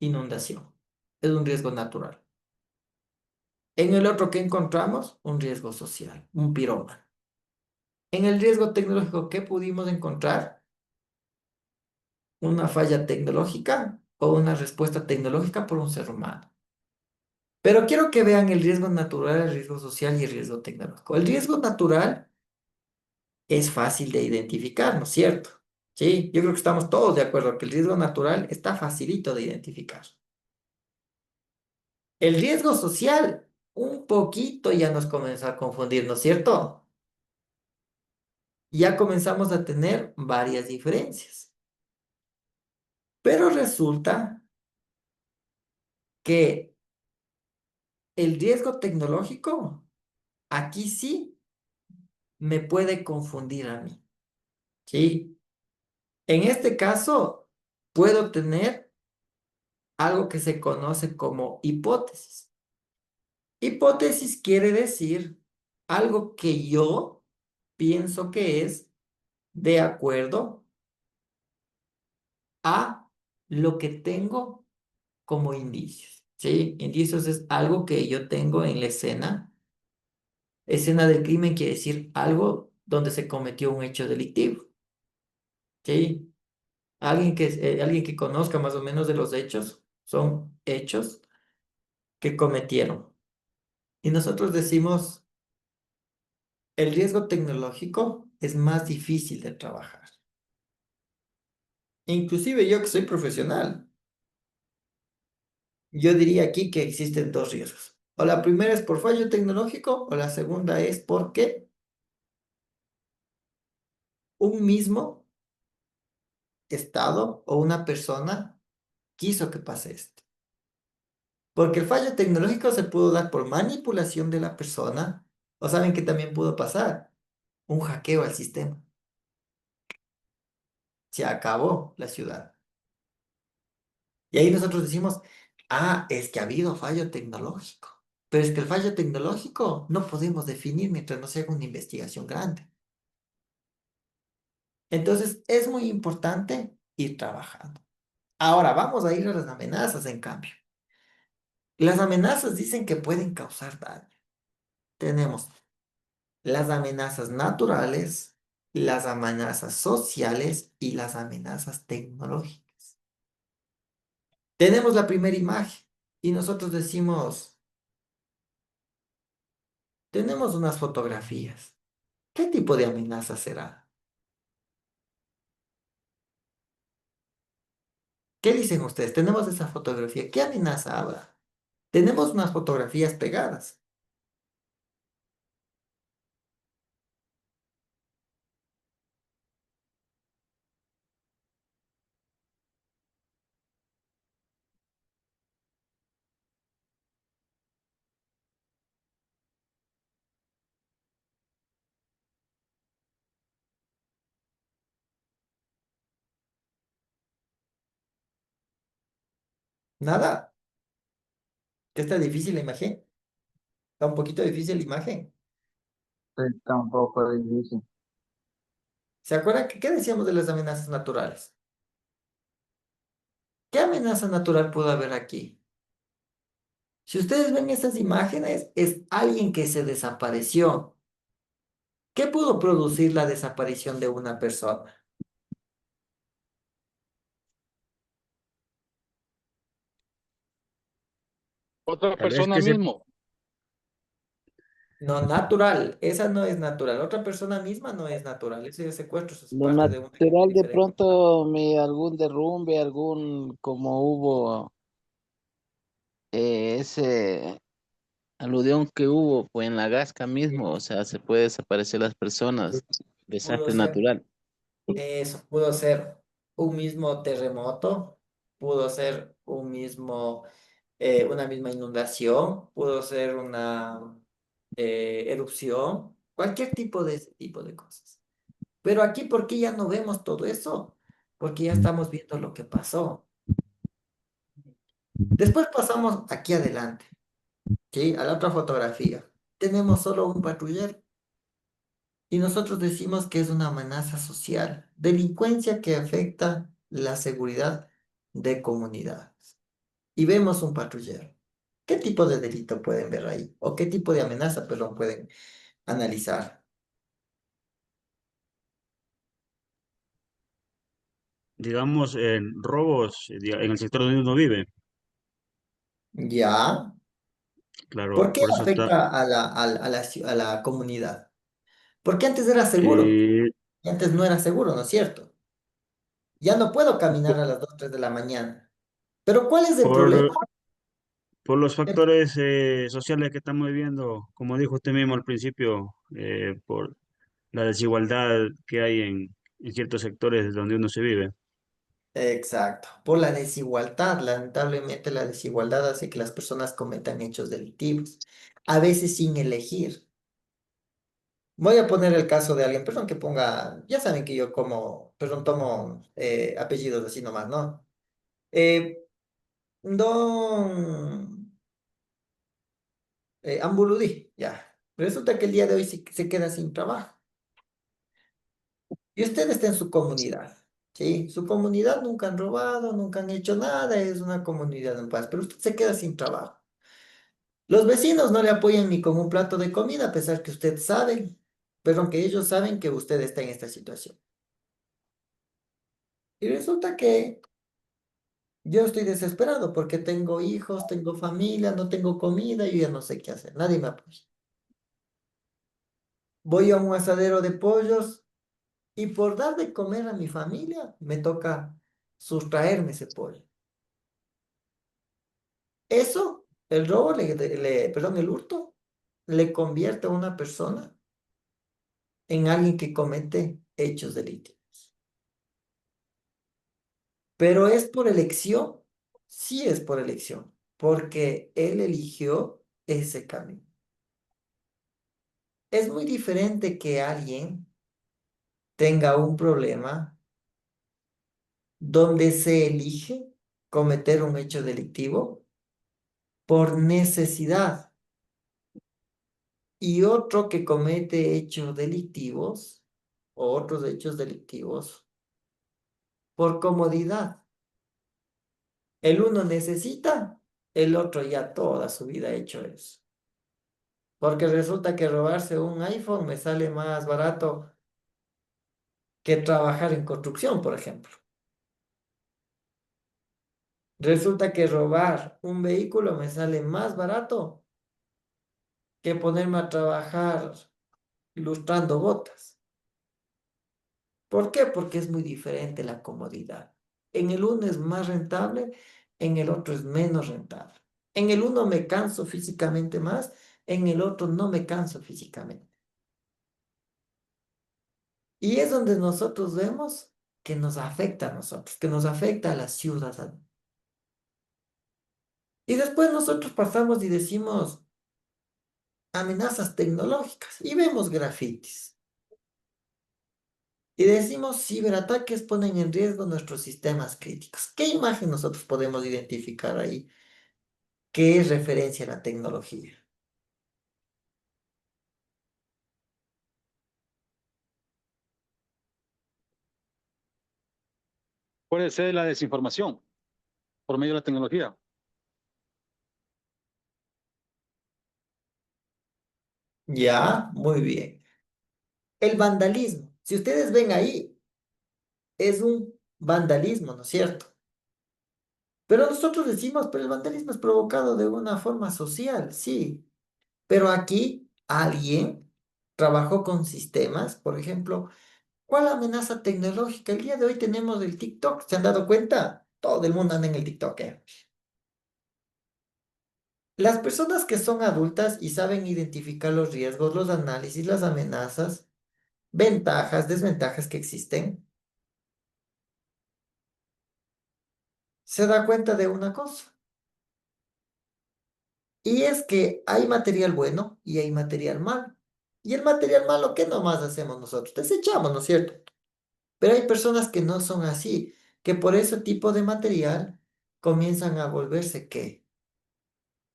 inundación. Es un riesgo natural. En el otro que encontramos, un riesgo social, un pirómano. En el riesgo tecnológico, ¿qué pudimos encontrar? Una falla tecnológica o una respuesta tecnológica por un ser humano. Pero quiero que vean el riesgo natural, el riesgo social y el riesgo tecnológico. El riesgo natural es fácil de identificar, ¿no es cierto? Sí, yo creo que estamos todos de acuerdo que el riesgo natural está facilito de identificar. El riesgo social, un poquito ya nos comenzó a confundir, ¿no es cierto? Ya comenzamos a tener varias diferencias. Pero resulta que el riesgo tecnológico, aquí sí me puede confundir a mí, ¿sí? En este caso, puedo tener algo que se conoce como hipótesis. Hipótesis quiere decir algo que yo pienso que es de acuerdo a lo que tengo como indicios, ¿sí? Indicios es algo que yo tengo en la escena. Escena del crimen quiere decir algo donde se cometió un hecho delictivo, ¿sí? Alguien que conozca más o menos de los hechos, son hechos que cometieron. Y nosotros decimos, el riesgo tecnológico es más difícil de trabajar. Inclusive yo que soy profesional, yo diría aquí que existen dos riesgos. O la primera es por fallo tecnológico, o la segunda es porque un mismo estado o una persona quiso que pase esto. Porque el fallo tecnológico se pudo dar por manipulación de la persona, o saben que también pudo pasar un hackeo al sistema. Se acabó la ciudad. Y ahí nosotros decimos, ah, es que ha habido fallo tecnológico. Pero es que el fallo tecnológico no podemos definir mientras no se haga una investigación grande. Entonces, es muy importante ir trabajando. Ahora, vamos a ir a las amenazas, en cambio. Las amenazas dicen que pueden causar daño. Tenemos las amenazas naturales, las amenazas sociales y las amenazas tecnológicas. Tenemos la primera imagen y nosotros decimos, tenemos unas fotografías. ¿Qué tipo de amenaza será? ¿Qué dicen ustedes? Tenemos esa fotografía. ¿Qué amenaza habrá? Tenemos unas fotografías pegadas. Nada. ¿Qué está difícil la imagen? Está un poquito difícil la imagen. Está un poco difícil. ¿Se acuerdan qué decíamos de las amenazas naturales? ¿Qué amenaza natural pudo haber aquí? Si ustedes ven esas imágenes, es alguien que se desapareció. ¿Qué pudo producir la desaparición de una persona? Otra Tal vez persona que se, mismo. No, natural. Esa no es natural. Otra persona misma no es natural. Ese secuestro es Lo parte de un hecho natural de diferente. pronto algún derrumbe, algún como hubo ese aluvión que hubo pues en la Gasca mismo, o sea, se puede desaparecer las personas, Pudo desastre ser natural. eso, pudo ser un mismo terremoto, pudo ser una misma inundación, pudo ser una erupción, cualquier tipo de ese tipo de cosas. Pero aquí, ¿por qué ya no vemos todo eso? Porque ya estamos viendo lo que pasó. Después pasamos aquí adelante, ¿sí? A la otra fotografía. Tenemos solo un patrullero y nosotros decimos que es una amenaza social, delincuencia que afecta la seguridad de comunidades. Y vemos un patrullero. ¿Qué tipo de delito pueden ver ahí? ¿O qué tipo de amenaza, perdón, pueden analizar? Digamos, en robos en el sector donde uno vive. ¿Ya? ¿Por Claro, qué por eso está. afecta a la comunidad? Porque antes era seguro Sí, y antes no era seguro, ¿no es cierto? Ya no puedo caminar a las 2 3 de la mañana. Pero ¿cuál es el problema? por, por los factores sociales que estamos viviendo, como dijo usted mismo al principio, por la desigualdad que hay en ciertos sectores donde uno se vive. Exacto, por la desigualdad. Lamentablemente la desigualdad hace que las personas cometan hechos delictivos, a veces sin elegir. Voy a poner el caso de alguien, perdón que ponga, ya saben que yo como, perdón, tomo apellidos así nomás, ¿no? Eh, don Ambuludí, ya. Resulta que el día de hoy se queda sin trabajo. Y usted está en su comunidad, ¿sí? Su comunidad nunca han robado, nunca han hecho nada, es una comunidad en paz, pero usted se queda sin trabajo. Los vecinos no le apoyan ni con un plato de comida, a pesar que usted sabe, perdón, que ellos saben que usted está en esta situación. Y resulta que yo estoy desesperado porque tengo hijos, tengo familia, no tengo comida, yo ya no sé qué hacer, nadie me apoya. Voy a un asadero de pollos y por dar de comer a mi familia me toca sustraerme ese pollo. Eso, el robo, perdón, el hurto, le convierte a una persona en alguien que comete hechos delictivos. Pero es por elección, sí es por elección, porque él eligió ese camino. Es muy diferente que alguien tenga un problema donde se elige cometer un hecho delictivo por necesidad y otro que comete hechos delictivos o otros hechos delictivos por comodidad. El uno necesita, el otro ya toda su vida ha hecho eso. Porque resulta que robarse un iPhone me sale más barato que trabajar en construcción, por ejemplo. Resulta que robar un vehículo me sale más barato que ponerme a trabajar lustrando botas. ¿Por qué? Porque es muy diferente la comodidad. En el uno es más rentable, en el otro es menos rentable. En el uno me canso físicamente más, en el otro no me canso físicamente. Y es donde nosotros vemos que nos afecta a nosotros, que nos afecta a la ciudadanía. Y después nosotros pasamos y decimos amenazas tecnológicas y vemos grafitis. Y decimos ciberataques ponen en riesgo nuestros sistemas críticos. ¿Qué imagen nosotros podemos identificar ahí? ¿Qué es referencia a la tecnología? Puede ser la desinformación por medio de la tecnología. Ya, muy bien. El vandalismo. Si ustedes ven ahí, es un vandalismo, ¿no es cierto? Pero nosotros decimos, pero el vandalismo es provocado de una forma social, sí. Pero aquí alguien trabajó con sistemas, por ejemplo, ¿cuál amenaza tecnológica? El día de hoy tenemos el TikTok, ¿se han dado cuenta? Todo el mundo anda en el TikTok, ¿eh? Las personas que son adultas y saben identificar los riesgos, los análisis, las amenazas, ventajas, desventajas que existen, se da cuenta de una cosa. Y es que hay material bueno y hay material malo. Y el material malo, ¿qué nomás hacemos nosotros? Desechamos, ¿no es cierto? Pero hay personas que no son así, que por ese tipo de material comienzan a volverse, ¿qué?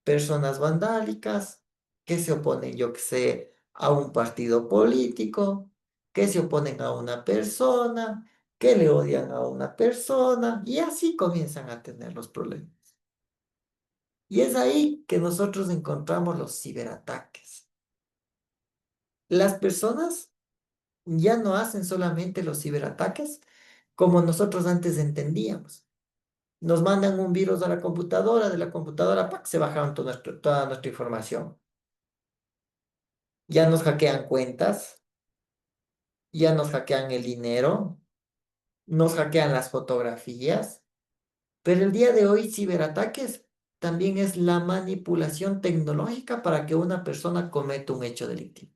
Personas vandálicas, que se oponen, yo que sé, a un partido político, que se oponen a una persona, que le odian a una persona, y así comienzan a tener los problemas. Y es ahí que nosotros encontramos los ciberataques. Las personas ya no hacen solamente los ciberataques como nosotros antes entendíamos. Nos mandan un virus a la computadora, de la computadora, ¡pac!, se bajaron toda nuestra información. Ya nos hackean cuentas, ya nos hackean el dinero, nos hackean las fotografías, pero el día de hoy ciberataques también es la manipulación tecnológica para que una persona cometa un hecho delictivo.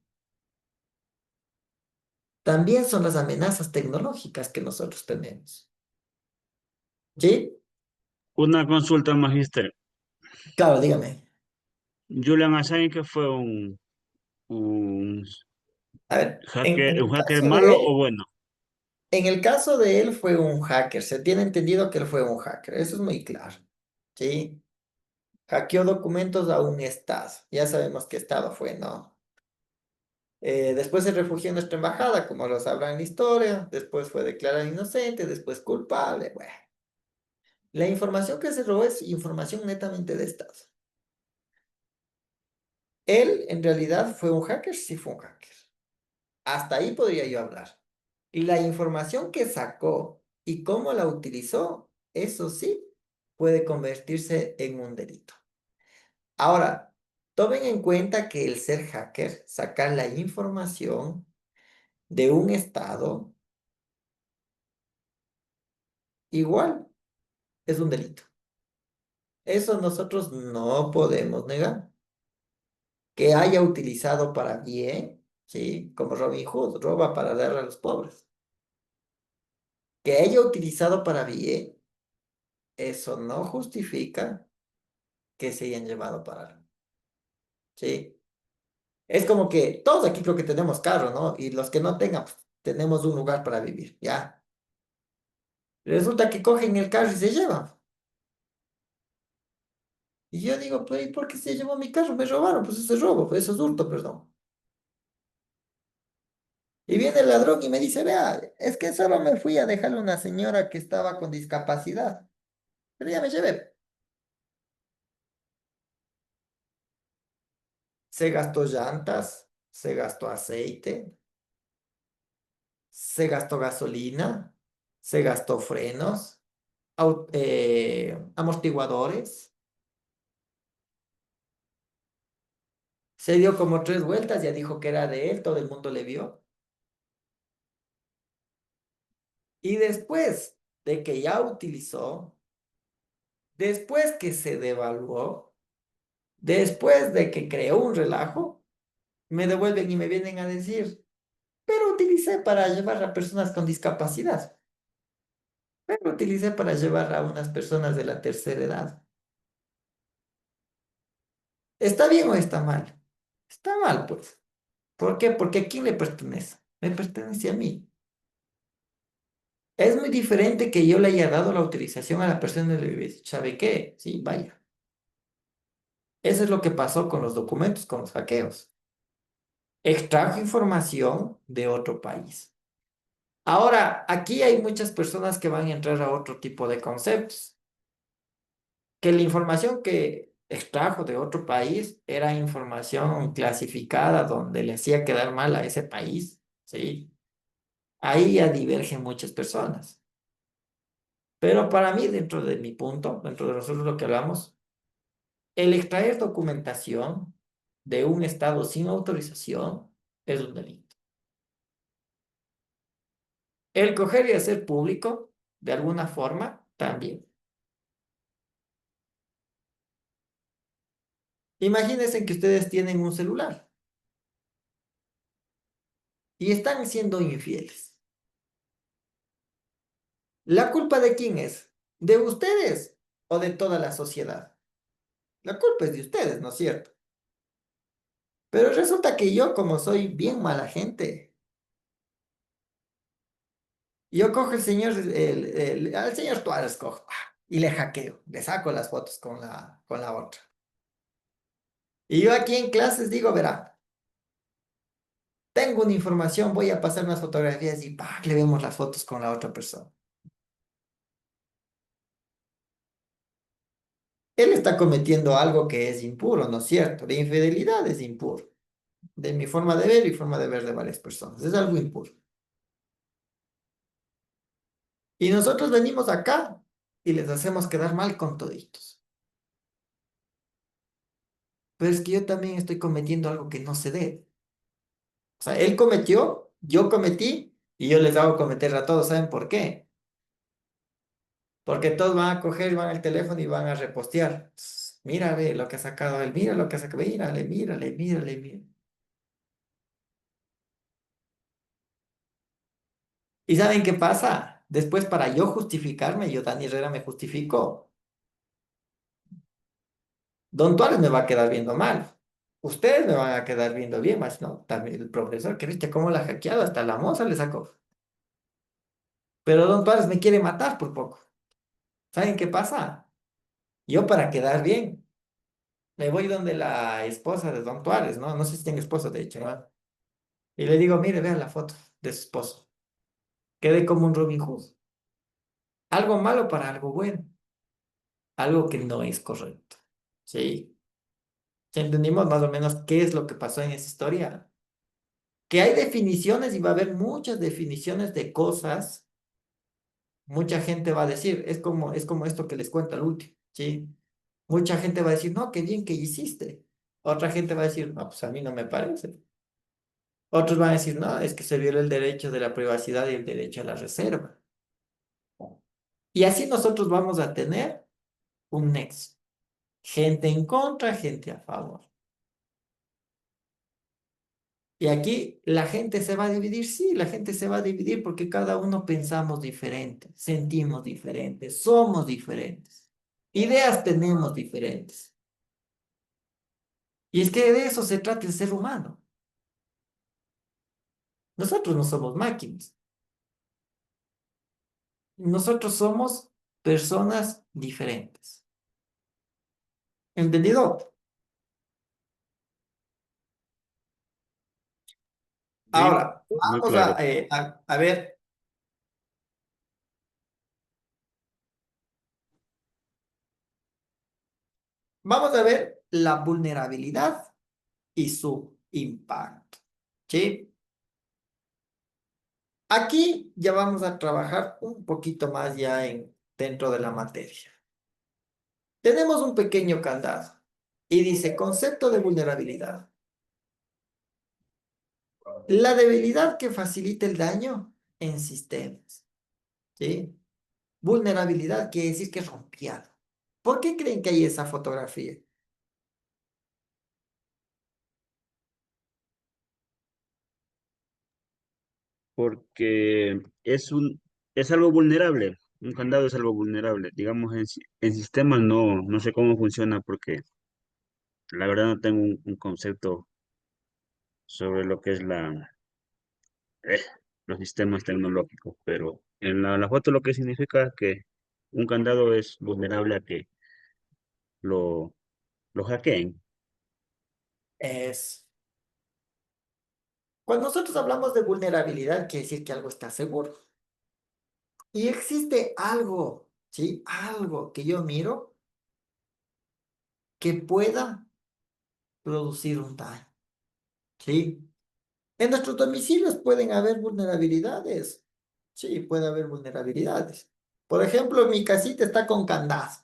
También son las amenazas tecnológicas que nosotros tenemos. ¿Sí? Una consulta, magíster. Claro, dígame. Julian Assange fue un A ver, un hacker malo o bueno. en el caso de él fue un hacker. Se tiene entendido que él fue un hacker. Eso es muy claro. ¿Sí? Hackeó documentos a un estado. Ya sabemos qué estado fue, ¿no? Después se refugió en nuestra embajada, como lo sabrá en la historia. Después fue declarado inocente, después culpable. Bueno, la información que se robó es información netamente de estado. Él, en realidad, fue un hacker, sí fue un hacker. Hasta ahí podría yo hablar. Y la información que sacó y cómo la utilizó, eso sí, puede convertirse en un delito. Ahora, tomen en cuenta que el ser hacker, sacar la información de un estado, igual es un delito. Eso nosotros no podemos negar. Que haya utilizado para bien, ¿sí? Como Robin Hood, roba para darle a los pobres. Que haya utilizado para bien, eso no justifica que se hayan llevado para algo, ¿sí? Es como que todos aquí creo que tenemos carro, ¿no? Y los que no tengan, pues, tenemos un lugar para vivir, ¿ya? Resulta que cogen el carro y se llevan. Y yo digo, pues, ¿y por qué se llevó mi carro? Me robaron, pues eso es robo, pues eso es hurto, perdón. Y viene el ladrón y me dice, vea, es que solo me fui a dejarle a una señora que estaba con discapacidad, pero ya me llevé. Se gastó llantas, se gastó aceite, se gastó gasolina, se gastó frenos, amortiguadores. Se dio como 3 vueltas, ya dijo que era de él, todo el mundo le vio. Y después de que ya utilizó, después que se devaluó, después de que creó un relajo, me devuelven y me vienen a decir, pero utilicé para llevar a personas con discapacidad, pero utilicé para llevar a unas personas de la tercera edad. ¿Está bien o está mal? Está mal, pues. ¿Por qué? Porque ¿a quién le pertenece? Me pertenece a mí. Es muy diferente que yo le haya dado la autorización a la persona y le hubiese dicho, ¿sabe qué? Sí, vaya. Eso es lo que pasó con los documentos, con los hackeos. Extrajo información de otro país. Ahora, aquí hay muchas personas que van a entrar a otro tipo de conceptos. Que la información que extrajo de otro país era información clasificada donde le hacía quedar mal a ese país, ¿sí? Ahí ya divergen muchas personas. Pero para mí, dentro de mi punto, dentro de nosotros lo que hablamos, el extraer documentación de un estado sin autorización es un delito. El coger y hacer público, de alguna forma, también. Imagínense que ustedes tienen un celular y están siendo infieles. ¿La culpa de quién es? ¿De ustedes o de toda la sociedad? La culpa es de ustedes, ¿no es cierto? Pero resulta que yo, como soy bien mala gente, yo cojo al señor Tuárez, cojo, y le hackeo, le saco las fotos con la otra. Y yo aquí en clases digo, verá, tengo una información, voy a pasar unas fotografías y le vemos las fotos con la otra persona. Él está cometiendo algo que es impuro, ¿no es cierto? De infidelidad es impuro. De mi forma de ver y forma de ver de varias personas. Es algo impuro. Y nosotros venimos acá y les hacemos quedar mal con toditos. Pero es que yo también estoy cometiendo algo que no se debe. O sea, él cometió, yo cometí y yo les hago cometer a todos. ¿Saben por qué? Porque todos van a coger, van al teléfono y van a repostear. Mira, ve lo que ha sacado él, mira lo que ha sacado, mírale, mírale, mírale, mírale. ¿Y saben qué pasa? Después, para yo justificarme, yo, Dani Herrera, me justifico. Don Tuárez me va a quedar viendo mal. Ustedes me van a quedar viendo bien, más no. También el profesor, que viste cómo la ha hackeado, hasta la moza le sacó. Pero Don Tuárez me quiere matar por poco. ¿Saben qué pasa? Yo, para quedar bien, me voy donde la esposa de Don Tuárez, ¿no? No sé si tiene esposa, de hecho, ¿no? Y le digo, mire, vean la foto de su esposo. Quedé como un Robin Hood. Algo malo para algo bueno. Algo que no es correcto. ¿Sí? ¿Sí entendimos más o menos qué es lo que pasó en esa historia? Que hay definiciones y va a haber muchas definiciones de cosas. Mucha gente va a decir, es como esto que les cuento al último, ¿sí? Mucha gente va a decir, no, qué bien que hiciste. Otra gente va a decir, no, pues a mí no me parece. Otros van a decir, no, es que se viola el derecho de la privacidad y el derecho a la reserva. Y así nosotros vamos a tener un nexo. Gente en contra, gente a favor. Y aquí la gente se va a dividir, sí, la gente se va a dividir porque cada uno pensamos diferente, sentimos diferentes, somos diferentes, ideas tenemos diferentes. Y es que de eso se trata el ser humano. Nosotros no somos máquinas, nosotros somos personas diferentes. ¿Entendido? Sí, Ahora, muy vamos claro. a ver, vamos a ver la vulnerabilidad y su impacto. ¿Sí? Aquí ya vamos a trabajar un poquito más ya dentro de la materia. Tenemos un pequeño candado y dice concepto de vulnerabilidad. La debilidad que facilita el daño en sistemas. ¿Sí? Vulnerabilidad quiere decir que es rompiado. ¿Por qué creen que hay esa fotografía? Porque es algo vulnerable. Un candado es algo vulnerable. Digamos, en sistemas no sé cómo funciona porque la verdad no tengo un concepto sobre lo que es eh, los sistemas tecnológicos, pero en la foto lo que significa que un candado es vulnerable a que lo, lo hackeen. Es. Cuando nosotros hablamos de vulnerabilidad, quiere decir que algo está seguro. Y existe algo, ¿sí? Algo que yo miro que pueda producir un daño, ¿sí? En nuestros domicilios pueden haber vulnerabilidades. Sí, puede haber vulnerabilidades. Por ejemplo, mi casita está con candado.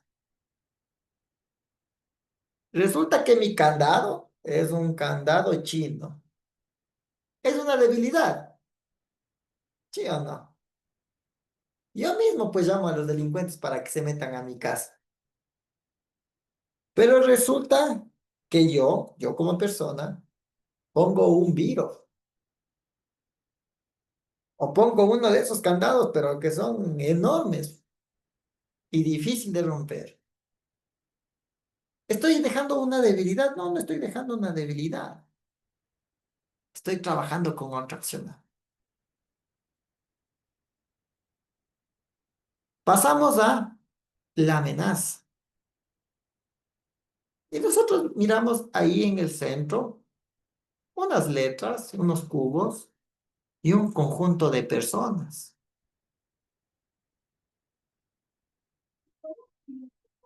Resulta que mi candado es un candado chino. ¿Es una debilidad? ¿Sí o no? Yo mismo pues llamo a los delincuentes para que se metan a mi casa. Pero resulta que yo como persona, pongo un virus o pongo uno de esos candados, pero que son enormes y difícil de romper. ¿Estoy dejando una debilidad? No, no estoy dejando una debilidad. Estoy trabajando con otra acción. Pasamos a la amenaza. Y nosotros miramos ahí en el centro unas letras, unos cubos y un conjunto de personas.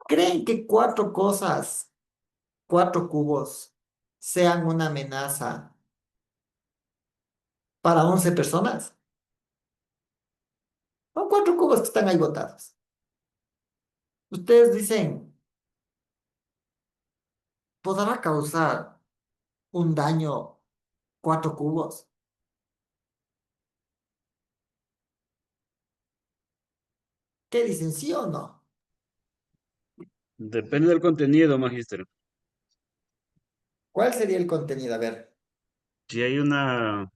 ¿Creen que cuatro cosas, cuatro cubos, sean una amenaza para 11 personas? Son cuatro cubos que están ahí botados. Ustedes dicen, ¿podrá causar un daño cuatro cubos? ¿Qué dicen, sí o no? Depende del contenido, magíster. ¿Cuál sería el contenido? A ver. Si hay una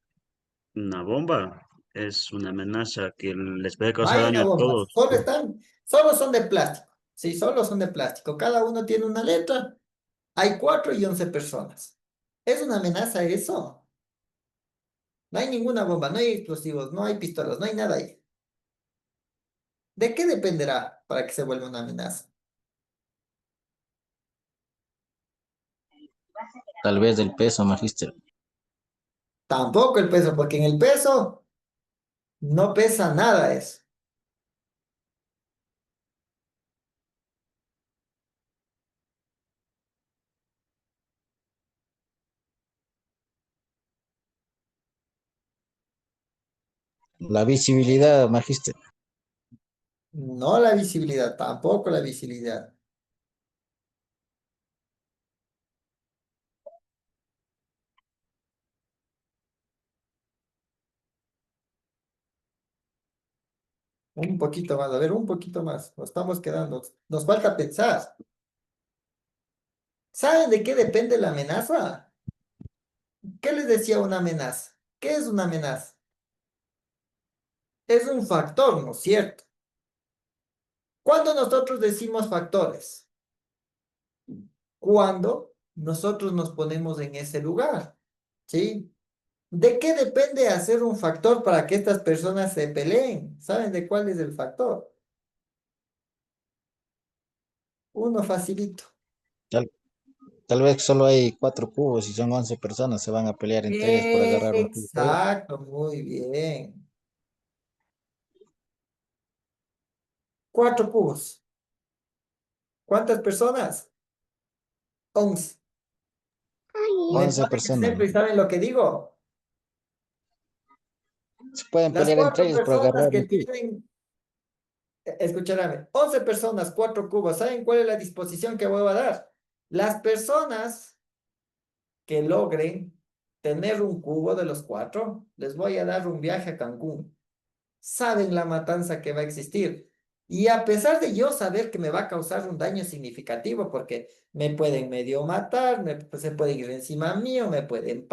bomba, es una amenaza que les puede No causar hay daño una a bomba, todos. solo son de plástico. Sí, solo son de plástico. Cada uno tiene una letra. Hay 4 y 11 personas. ¿Es una amenaza eso? No hay ninguna bomba, no hay explosivos, no hay pistolas, no hay nada ahí. ¿De qué dependerá para que se vuelva una amenaza? Tal vez del peso, magíster. Tampoco el peso, porque en el peso no pesa nada eso. La visibilidad, magíster. No la visibilidad, tampoco la visibilidad. Un poquito más, a ver, un poquito más. Nos estamos quedando. Nos falta pensar. ¿Saben de qué depende la amenaza? ¿Qué les decía una amenaza? ¿Qué es una amenaza? Es un factor, ¿no es cierto? ¿Cuándo nosotros decimos factores? Cuando nosotros nos ponemos en ese lugar, ¿sí? ¿De qué depende hacer un factor para que estas personas se peleen? ¿Saben de cuál es el factor? Uno facilito. Tal, tal vez solo hay 4 cubos y son 11 personas, se van a pelear entre ellas por agarrar un cubo. Exacto, muy bien. 4 cubos. ¿Cuántas personas? 11. Me 11 ponen el personas. centro y ¿saben lo que digo? Se pueden Las pelear entre cuatro ellas por personas agarrar que un cubo. tienen, escúchame, 11 personas, 4 cubos. ¿Saben cuál es la disposición que voy a dar? Las personas que logren tener un cubo de los 4, les voy a dar un viaje a Cancún. Saben la matanza que va a existir. Y a pesar de yo saber que me va a causar un daño significativo, porque me pueden medio matar, se pueden ir encima mío, me pueden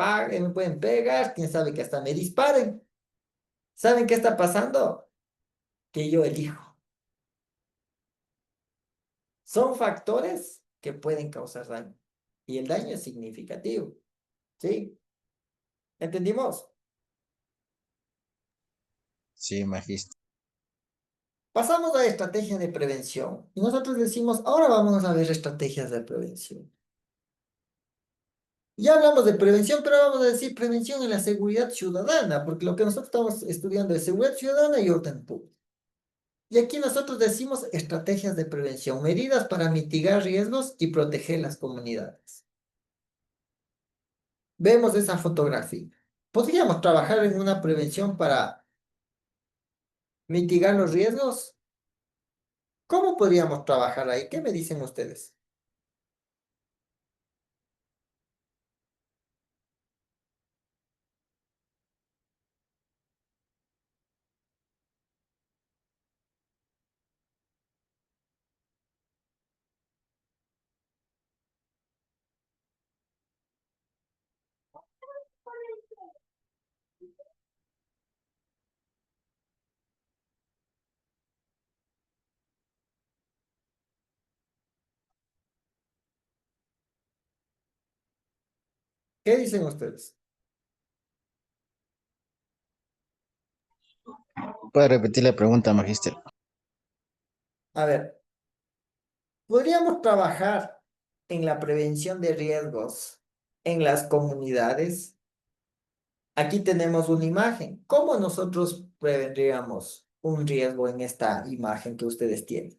pegar, quién sabe que hasta me disparen. ¿Saben qué está pasando? Que yo elijo. Son factores que pueden causar daño. Y el daño es significativo. ¿Sí? ¿Entendimos? Sí, magíster. Pasamos a estrategia de prevención. Y nosotros decimos, ahora vamos a ver estrategias de prevención. Ya hablamos de prevención, pero vamos a decir prevención en la seguridad ciudadana, porque lo que nosotros estamos estudiando es seguridad ciudadana y orden público. Y aquí nosotros decimos estrategias de prevención, medidas para mitigar riesgos y proteger las comunidades. Vemos esa fotografía. ¿Podríamos trabajar en una prevención para mitigar los riesgos? ¿Cómo podríamos trabajar ahí? ¿Qué me dicen ustedes? ¿Qué dicen ustedes? puede repetir la pregunta, magíster? A ver, ¿podríamos trabajar en la prevención de riesgos en las comunidades? Aquí tenemos una imagen. ¿Cómo nosotros prevendríamos un riesgo en esta imagen que ustedes tienen?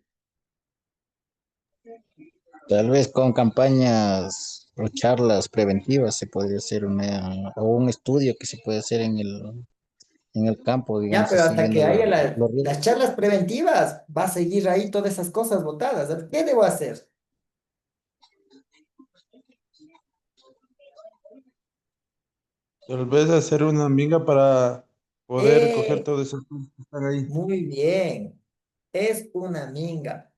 Tal vez con campañas o charlas preventivas se podría hacer o un estudio que se puede hacer en el campo, Ya, digamos pero así, hasta viendo que haya los las riesgos. charlas preventivas, va a seguir ahí todas esas cosas botadas. A ver, ¿qué debo hacer? Tal vez hacer una amiga para poder recoger Eh, todas esas cosas que están ahí. Muy bien. Es una minga.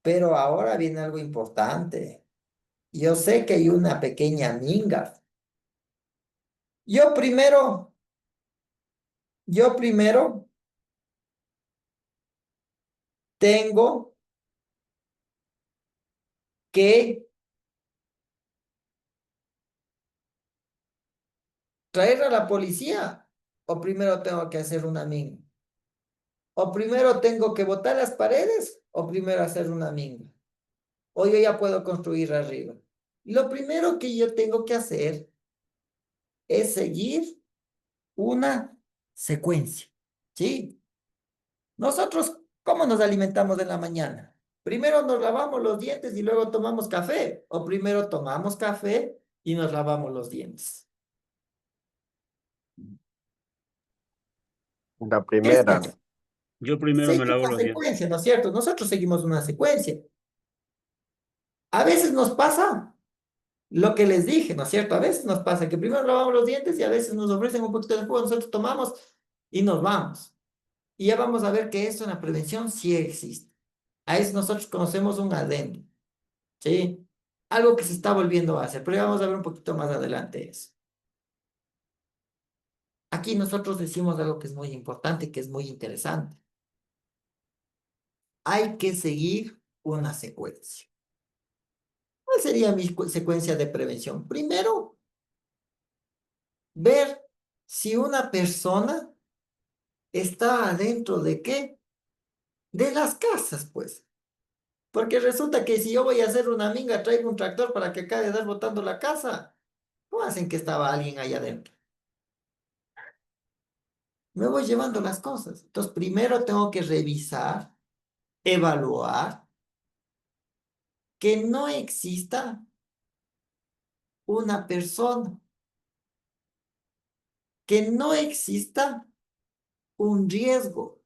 Pero ahora viene algo importante. Yo sé que hay una pequeña minga. Yo primero, yo primero tengo que traer a la policía. O primero tengo que hacer una minga. O primero tengo que botar las paredes. O primero hacer una minga. O yo ya puedo construir arriba. Lo primero que yo tengo que hacer es seguir una secuencia. ¿Sí? Nosotros, ¿cómo nos alimentamos en la mañana? Primero nos lavamos los dientes y luego tomamos café. O primero tomamos café y nos lavamos los dientes. La ¿Qué se primera. hace? Yo primero me Sigue lavo una los dientes. secuencia, ¿no es cierto? Nosotros seguimos una secuencia. A veces nos pasa lo que les dije, ¿no es cierto? A veces nos pasa que primero lavamos los dientes y a veces nos ofrecen un poquito de jugo, nosotros tomamos y nos vamos. Y ya vamos a ver que eso en la prevención sí existe. A eso nosotros conocemos un adendo, ¿sí? Algo que se está volviendo a hacer, pero ya vamos a ver un poquito más adelante eso. Aquí nosotros decimos algo que es muy importante, que es muy interesante. Hay que seguir una secuencia. ¿Cuál sería mi secuencia de prevención? Primero, ver si una persona está adentro de qué, de las casas, pues. Porque resulta que si yo voy a hacer una minga, traigo un tractor para que acabe de dar botando la casa. ¿Cómo hacen que estaba alguien ahí adentro? Me voy llevando las cosas. Entonces, primero tengo que revisar, evaluar, que no exista una persona, que no exista un riesgo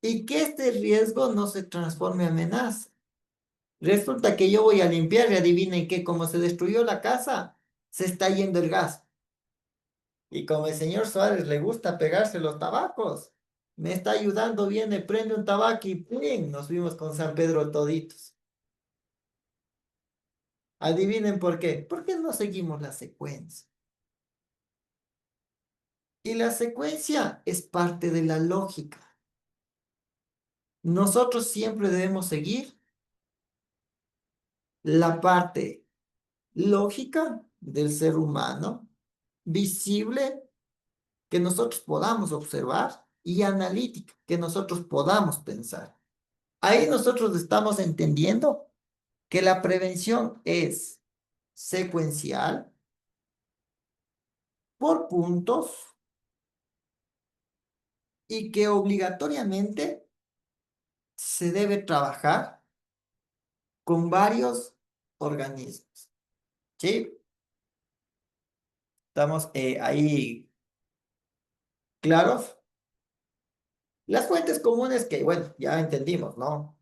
y que este riesgo no se transforme en amenaza. Resulta que yo voy a limpiar y adivinen que como se destruyó la casa, se está yendo el gas. Y como el señor Suárez le gusta pegarse los tabacos, me está ayudando, viene, prende un tabaco y ¡pum! Nos fuimos con San Pedro toditos. Adivinen por qué. Porque no seguimos la secuencia. Y la secuencia es parte de la lógica. Nosotros siempre debemos seguir la parte lógica del ser humano, visible, que nosotros podamos observar, y analítica, que nosotros podamos pensar. Ahí nosotros estamos entendiendo que la prevención es secuencial, por puntos, y que obligatoriamente se debe trabajar con varios organismos. ¿Sí? ¿Estamos ahí claros? Las fuentes comunes que, bueno, ya entendimos, ¿no?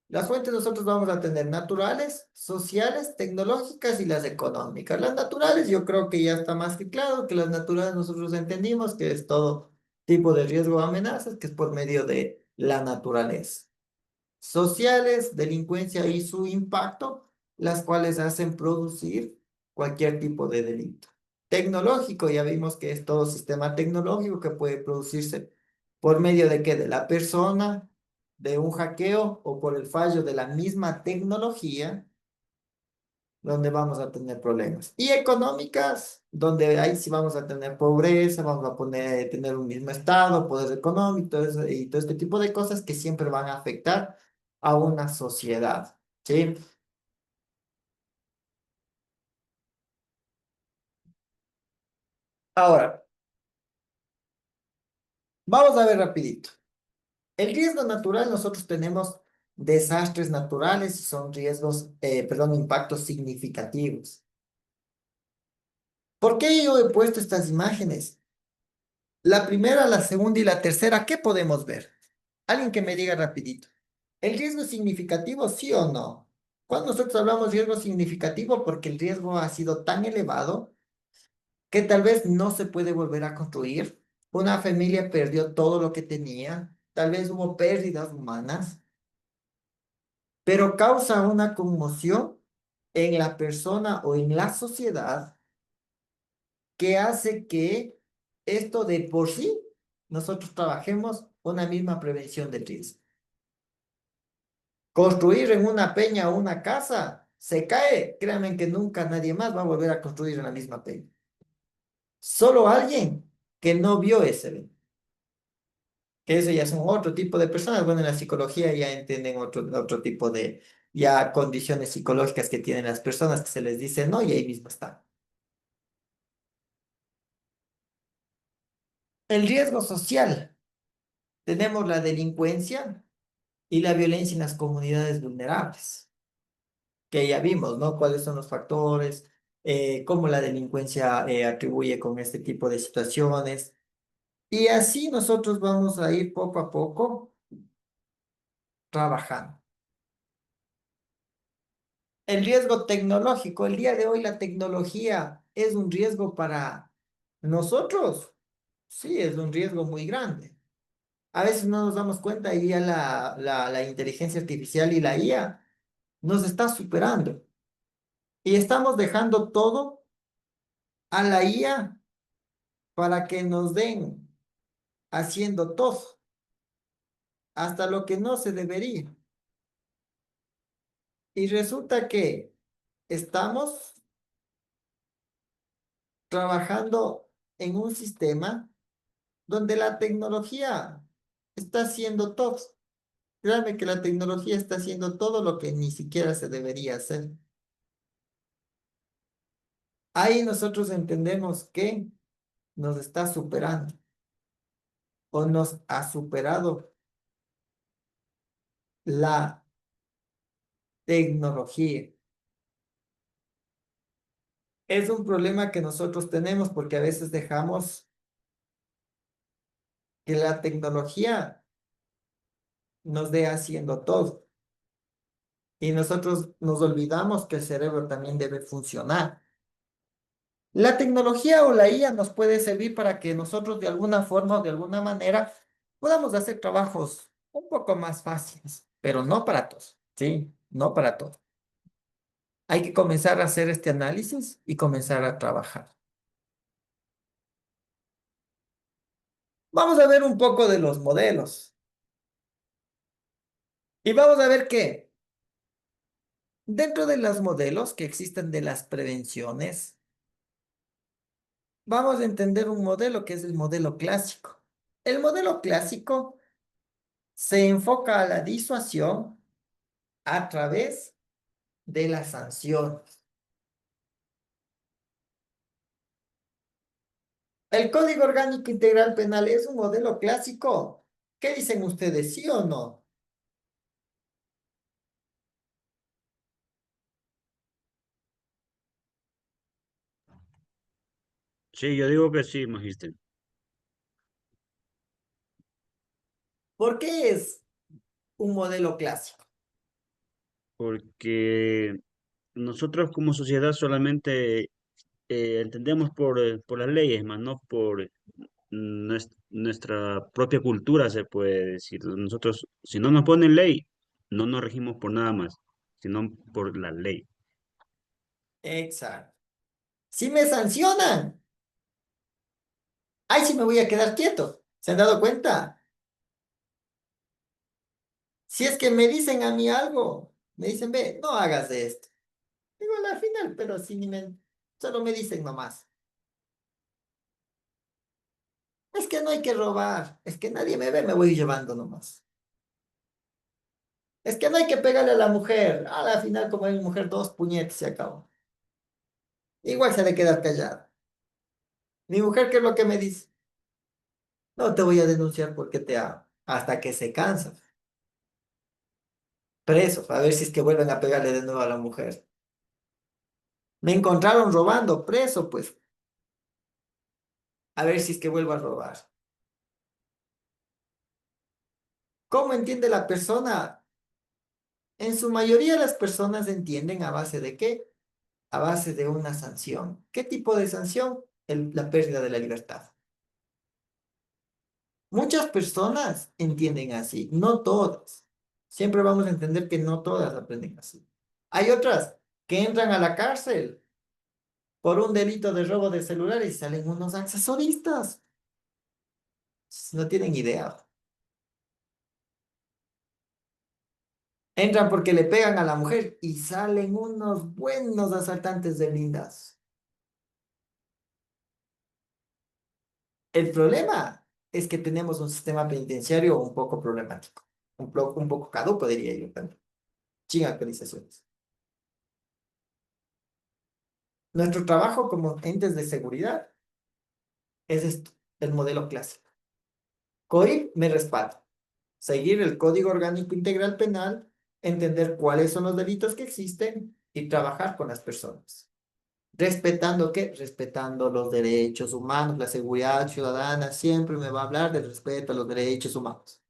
Las fuentes nosotros vamos a tener naturales, sociales, tecnológicas y las económicas. Las naturales yo creo que ya está más que claro que las naturales nosotros entendimos que es todo tipo de riesgo o amenazas que es por medio de la naturaleza. Sociales, delincuencia y su impacto, las cuales hacen producir cualquier tipo de delito. Tecnológico, ya vimos que es todo sistema tecnológico que puede producirse por medio de qué, de la persona, de un hackeo o por el fallo de la misma tecnología, donde vamos a tener problemas. Y económicas, donde ahí sí vamos a tener pobreza, vamos a tener un mismo estado, poder económico, y todo este tipo de cosas que siempre van a afectar a una sociedad, ¿sí? Ahora, vamos a ver rapidito. El riesgo natural, nosotros tenemos desastres naturales y son riesgos, perdón, impactos significativos. ¿Por qué yo he puesto estas imágenes? La primera, la segunda y la tercera, ¿qué podemos ver? Alguien que me diga rapidito. ¿El riesgo es significativo, sí o no? Cuando nosotros hablamos de riesgo significativo, porque el riesgo ha sido tan elevado que tal vez no se puede volver a construir. Una familia perdió todo lo que tenía, tal vez hubo pérdidas humanas, pero causa una conmoción en la persona o en la sociedad que hace que esto de por sí nosotros trabajemos una misma prevención del riesgo. Construir en una peña o una casa se cae, créanme que nunca nadie más va a volver a construir en la misma peña. Solo alguien que no vio ese evento. Que eso ya son otro tipo de personas. Bueno, en la psicología ya entienden otro tipo de ya condiciones psicológicas que tienen las personas que se les dice no y ahí mismo están. El riesgo social. Tenemos la delincuencia y la violencia en las comunidades vulnerables, que ya vimos, ¿no? Cuáles son los factores, cómo la delincuencia atribuye con este tipo de situaciones. Y así nosotros vamos a ir poco a poco trabajando. El riesgo tecnológico. El día de hoy la tecnología es un riesgo para nosotros. Sí, es un riesgo muy grande. A veces no nos damos cuenta y ya la inteligencia artificial y la IA nos está superando. Y estamos dejando todo a la IA para que nos den haciendo todo, hasta lo que no se debería. Y resulta que estamos trabajando en un sistema donde la tecnología está haciendo todo. Créanme que la tecnología está haciendo todo lo que ni siquiera se debería hacer. Ahí nosotros entendemos que nos está superando o nos ha superado la tecnología. Es un problema que nosotros tenemos porque a veces dejamos que la tecnología nos dé haciendo todo. Y nosotros nos olvidamos que el cerebro también debe funcionar. La tecnología o la IA nos puede servir para que nosotros de alguna forma o de alguna manera podamos hacer trabajos un poco más fáciles, pero no para todos, ¿sí? No para todos. Hay que comenzar a hacer este análisis y comenzar a trabajar. Vamos a ver un poco de los modelos. Y vamos a ver que dentro de los modelos que existen de las prevenciones, vamos a entender un modelo que es el modelo clásico. El modelo clásico se enfoca a la disuasión a través de las sanciones. ¿El Código Orgánico Integral Penal es un modelo clásico? ¿Qué dicen ustedes, sí o no? Sí, yo digo que sí, magíster. ¿Por qué es un modelo clásico? Porque nosotros como sociedad solamente entendemos por las leyes, más no por nuestra propia cultura, se puede decir. Nosotros, si no nos ponen ley, no nos regimos por nada más, sino por la ley. Exacto. Si me sancionan, ahí sí me voy a quedar quieto. ¿Se han dado cuenta? Si es que me dicen a mí algo, me dicen, ve, no hagas esto. Digo, a la final, pero si ni me, solo me dicen nomás. Es que no hay que robar, es que nadie me ve, me voy llevando nomás. Es que no hay que pegarle a la mujer. A la final, como hay mujer, dos puñetes se acabó. Igual se ha de quedar callada. Mi mujer, ¿qué es lo que me dice? No te voy a denunciar porque te amo. Hasta que se cansa. Presos, a ver si es que vuelven a pegarle de nuevo a la mujer. Me encontraron robando, preso, pues. A ver si es que vuelvo a robar. ¿Cómo entiende la persona? En su mayoría las personas entienden a base de qué? A base de una sanción. ¿Qué tipo de sanción? La pérdida de la libertad. Muchas personas entienden así, no todas. Siempre vamos a entender que no todas aprenden así. Hay otras que entran a la cárcel por un delito de robo de celulares y salen unos accesoristas. No tienen idea. Entran porque le pegan a la mujer y salen unos buenos asaltantes de blindas. El problema es que tenemos un sistema penitenciario un poco problemático, un poco caduco, diría yo también, sin actualizaciones. Nuestro trabajo como entes de seguridad es esto, el modelo clásico. COIP me respalda. Seguir el Código Orgánico Integral Penal, entender cuáles son los delitos que existen y trabajar con las personas. ¿Respetando qué? Respetando los derechos humanos, la seguridad ciudadana siempre me va a hablar del respeto a los derechos humanos.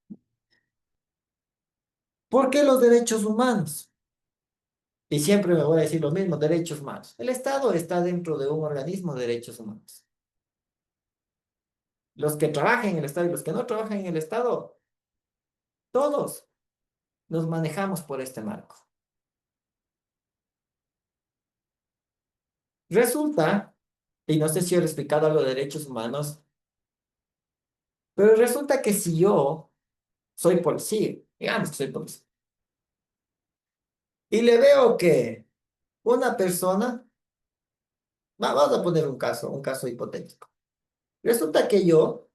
¿Por qué los derechos humanos? Y siempre me voy a decir lo mismo, derechos humanos. El Estado está dentro de un organismo de derechos humanos. Los que trabajan en el Estado y los que no trabajan en el Estado, todos nos manejamos por este marco. Resulta, y no sé si he explicado algo de derechos humanos, pero resulta que si yo soy policía, digamos que soy policía, y le veo que una persona, vamos a poner un caso hipotético. Resulta que yo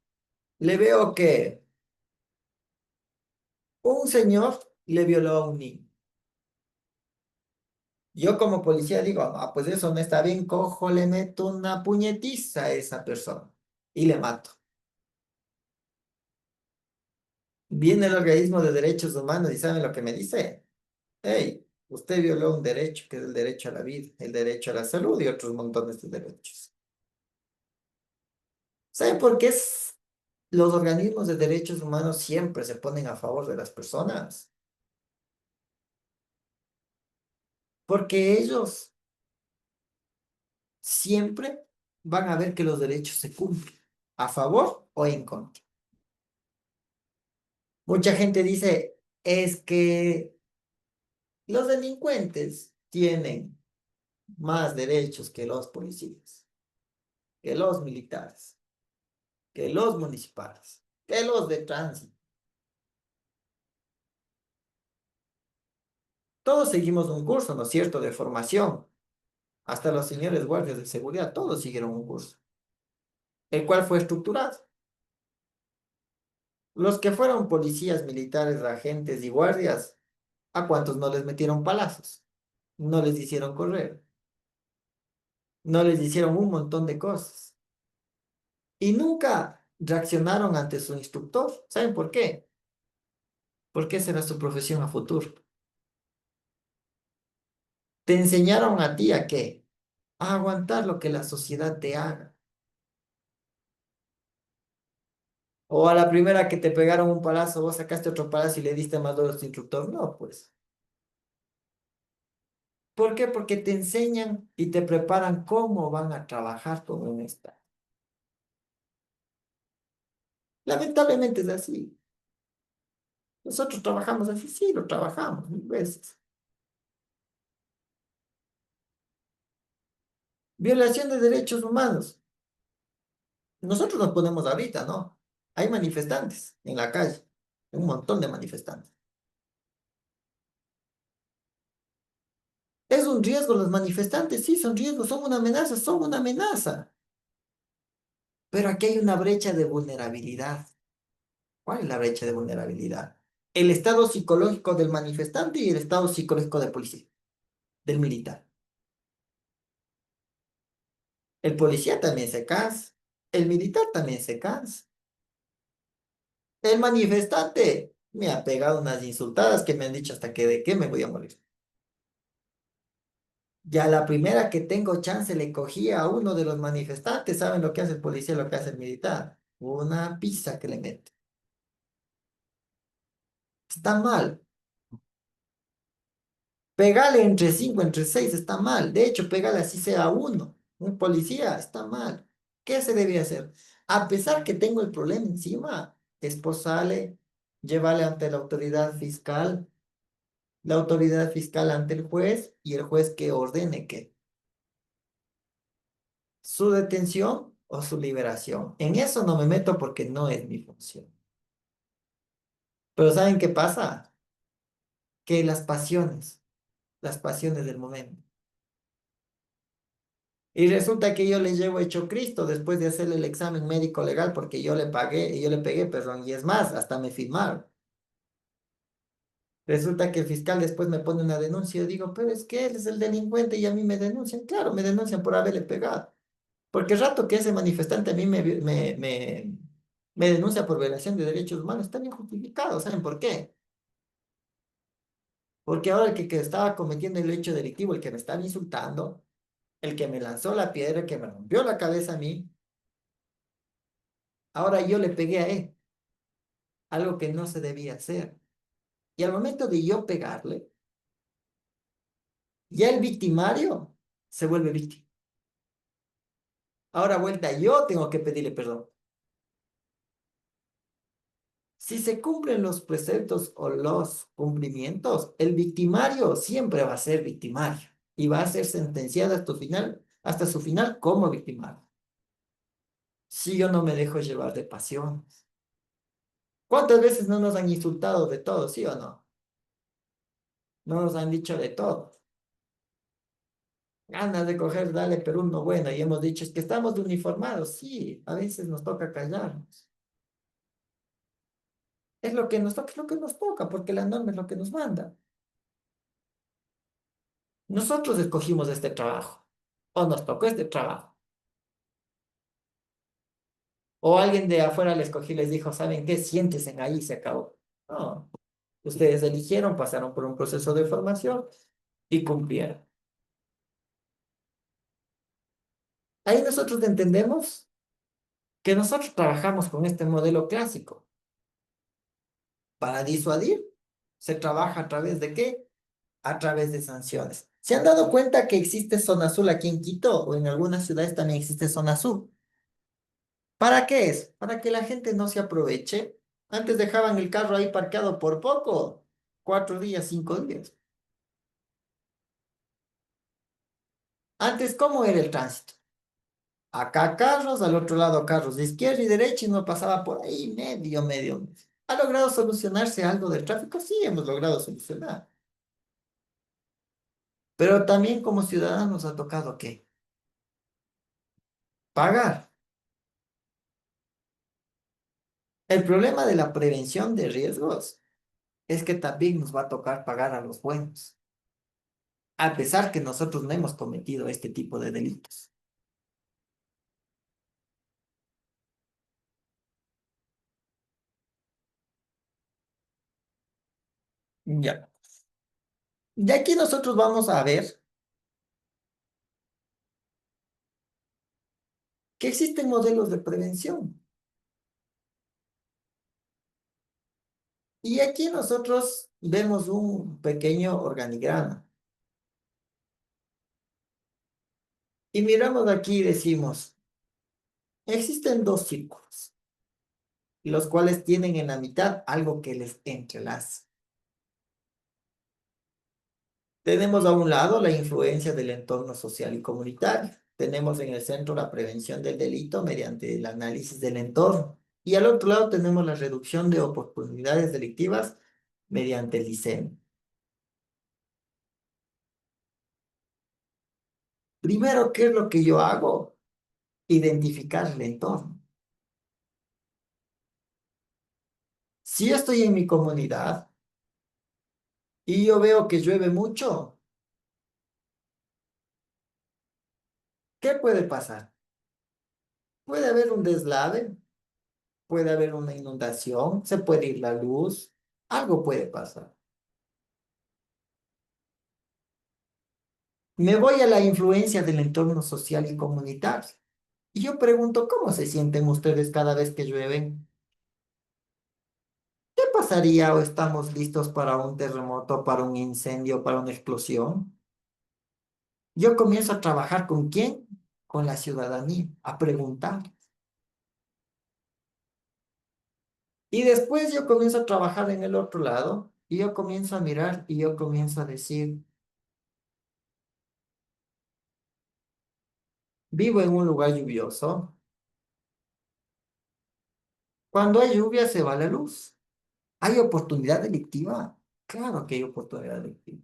le veo que un señor le violó a un niño. Yo como policía digo, ah, pues eso no está bien, cojo, le meto una puñetiza a esa persona y le mato. Viene el organismo de derechos humanos y ¿saben lo que me dice? Hey, usted violó un derecho, que es el derecho a la vida, el derecho a la salud y otros montones de derechos. ¿Saben por qué los organismos de derechos humanos siempre se ponen a favor de las personas? Porque ellos siempre van a ver que los derechos se cumplen, a favor o en contra. Mucha gente dice, es que los delincuentes tienen más derechos que los policías, que los militares, que los municipales, que los de tránsito. Todos seguimos un curso, ¿no es cierto?, de formación. Hasta los señores guardias de seguridad, todos siguieron un curso, el cual fue estructurado. Los que fueron policías, militares, agentes y guardias, ¿a cuántos no les metieron palazos? No les hicieron correr, no les hicieron un montón de cosas. Y nunca reaccionaron ante su instructor. ¿Saben por qué? Porque esa era su profesión a futuro. Te enseñaron a ti a qué? A aguantar lo que la sociedad te haga. O a la primera que te pegaron un palazo, vos sacaste otro palazo y le diste más duro a tu instructor. No, pues. ¿Por qué? Porque te enseñan y te preparan cómo van a trabajar con un Estado. Lamentablemente es así. Nosotros trabajamos así, sí, lo trabajamos mil veces. Violación de derechos humanos. Nosotros nos ponemos ahorita, ¿no? Hay manifestantes en la calle, un montón de manifestantes. Es un riesgo los manifestantes? Sí, son riesgos, son una amenaza, son una amenaza. Pero aquí hay una brecha de vulnerabilidad. ¿Cuál es la brecha de vulnerabilidad? El estado psicológico del manifestante y el estado psicológico del policía, del militar. El policía también se cansa, el militar también se cansa. El manifestante me ha pegado unas insultadas que me han dicho hasta que de qué me voy a morir. Ya la primera que tengo chance le cogí a uno de los manifestantes. ¿Saben lo que hace el policía, lo que hace el militar? Una pizza que le mete. Está mal. Pégale entre cinco, entre seis, está mal. De hecho, pégale así sea a uno. Un policía, está mal. ¿Qué se debe hacer? A pesar que tengo el problema encima, esposale, llévale ante la autoridad fiscal ante el juez y el juez que ordene que su detención o su liberación. En eso no me meto porque no es mi función. Pero ¿saben qué pasa? Que las pasiones del momento. Y resulta que yo le llevo hecho Cristo después de hacerle el examen médico legal porque yo le pagué, yo le pegué, perdón, y es más, hasta me firmaron. Resulta que el fiscal después me pone una denuncia y yo digo, pero es que él es el delincuente y a mí me denuncian. Claro, me denuncian por haberle pegado. Porque el rato que ese manifestante a mí me denuncia por violación de derechos humanos, está bien justificado. ¿Saben por qué? Porque ahora el que estaba cometiendo el hecho delictivo, el que me estaba insultando, el que me lanzó la piedra, el que me rompió la cabeza a mí, ahora yo le pegué a él, algo que no se debía hacer. Y al momento de yo pegarle, ya el victimario se vuelve víctima. Ahora vuelta, yo tengo que pedirle perdón. Si se cumplen los preceptos o los cumplimientos, el victimario siempre va a ser victimario y va a ser sentenciado hasta su final como victimario. Si yo no me dejo llevar de pasiones. ¿Cuántas veces no nos han insultado de todo, sí o no? No nos han dicho de todo. Ganas de coger, dale Perú, no bueno, y hemos dicho, es que estamos uniformados, sí, a veces nos toca callarnos. Es lo que nos toca, es lo que nos toca, porque la norma es lo que nos manda. Nosotros escogimos este trabajo, o nos tocó este trabajo, o alguien de afuera les escogió y les dijo, ¿saben qué? Siéntense ahí, se acabó. No, ustedes eligieron, pasaron por un proceso de formación y cumplieron. Ahí nosotros entendemos que nosotros trabajamos con este modelo clásico. Para disuadir, se trabaja a través de ¿qué? A través de sanciones. ¿Se han dado cuenta que existe zona azul aquí en Quito o en algunas ciudades también existe zona azul? ¿Para qué es? Para que la gente no se aproveche. Antes dejaban el carro ahí parqueado por poco, 4 días, 5 días. Antes, ¿cómo era el tránsito? Acá carros, al otro lado carros de izquierda y derecha y no pasaba por ahí medio. ¿Ha logrado solucionarse algo del tráfico? Sí, hemos logrado solucionar. Pero también como ciudadanos nos ha tocado ¿qué? Pagar. El problema de la prevención de riesgos es que también nos va a tocar pagar a los buenos, a pesar que nosotros no hemos cometido este tipo de delitos. Ya. De aquí nosotros vamos a ver que existen modelos de prevención. Y aquí nosotros vemos un pequeño organigrama. Y miramos aquí y decimos, existen dos círculos, los cuales tienen en la mitad algo que les entrelaza. Tenemos a un lado la influencia del entorno social y comunitario. Tenemos en el centro la prevención del delito mediante el análisis del entorno. Y al otro lado tenemos la reducción de oportunidades delictivas mediante el diseño. Primero, ¿qué es lo que yo hago? Identificar el entorno. Si yo estoy en mi comunidad y yo veo que llueve mucho, ¿qué puede pasar? Puede haber un deslave, puede haber una inundación, se puede ir la luz, algo puede pasar. Me voy a la influencia del entorno social y comunitario. Y yo pregunto, ¿cómo se sienten ustedes cada vez que llueven? ¿Qué pasaría o estamos listos para un terremoto, para un incendio, para una explosión? Yo comienzo a trabajar ¿con quién? Con la ciudadanía, a preguntar. Y después yo comienzo a trabajar en el otro lado y yo comienzo a mirar y yo comienzo a decir, vivo en un lugar lluvioso. Cuando hay lluvia se va la luz. ¿Hay oportunidad delictiva? Claro que hay oportunidad delictiva.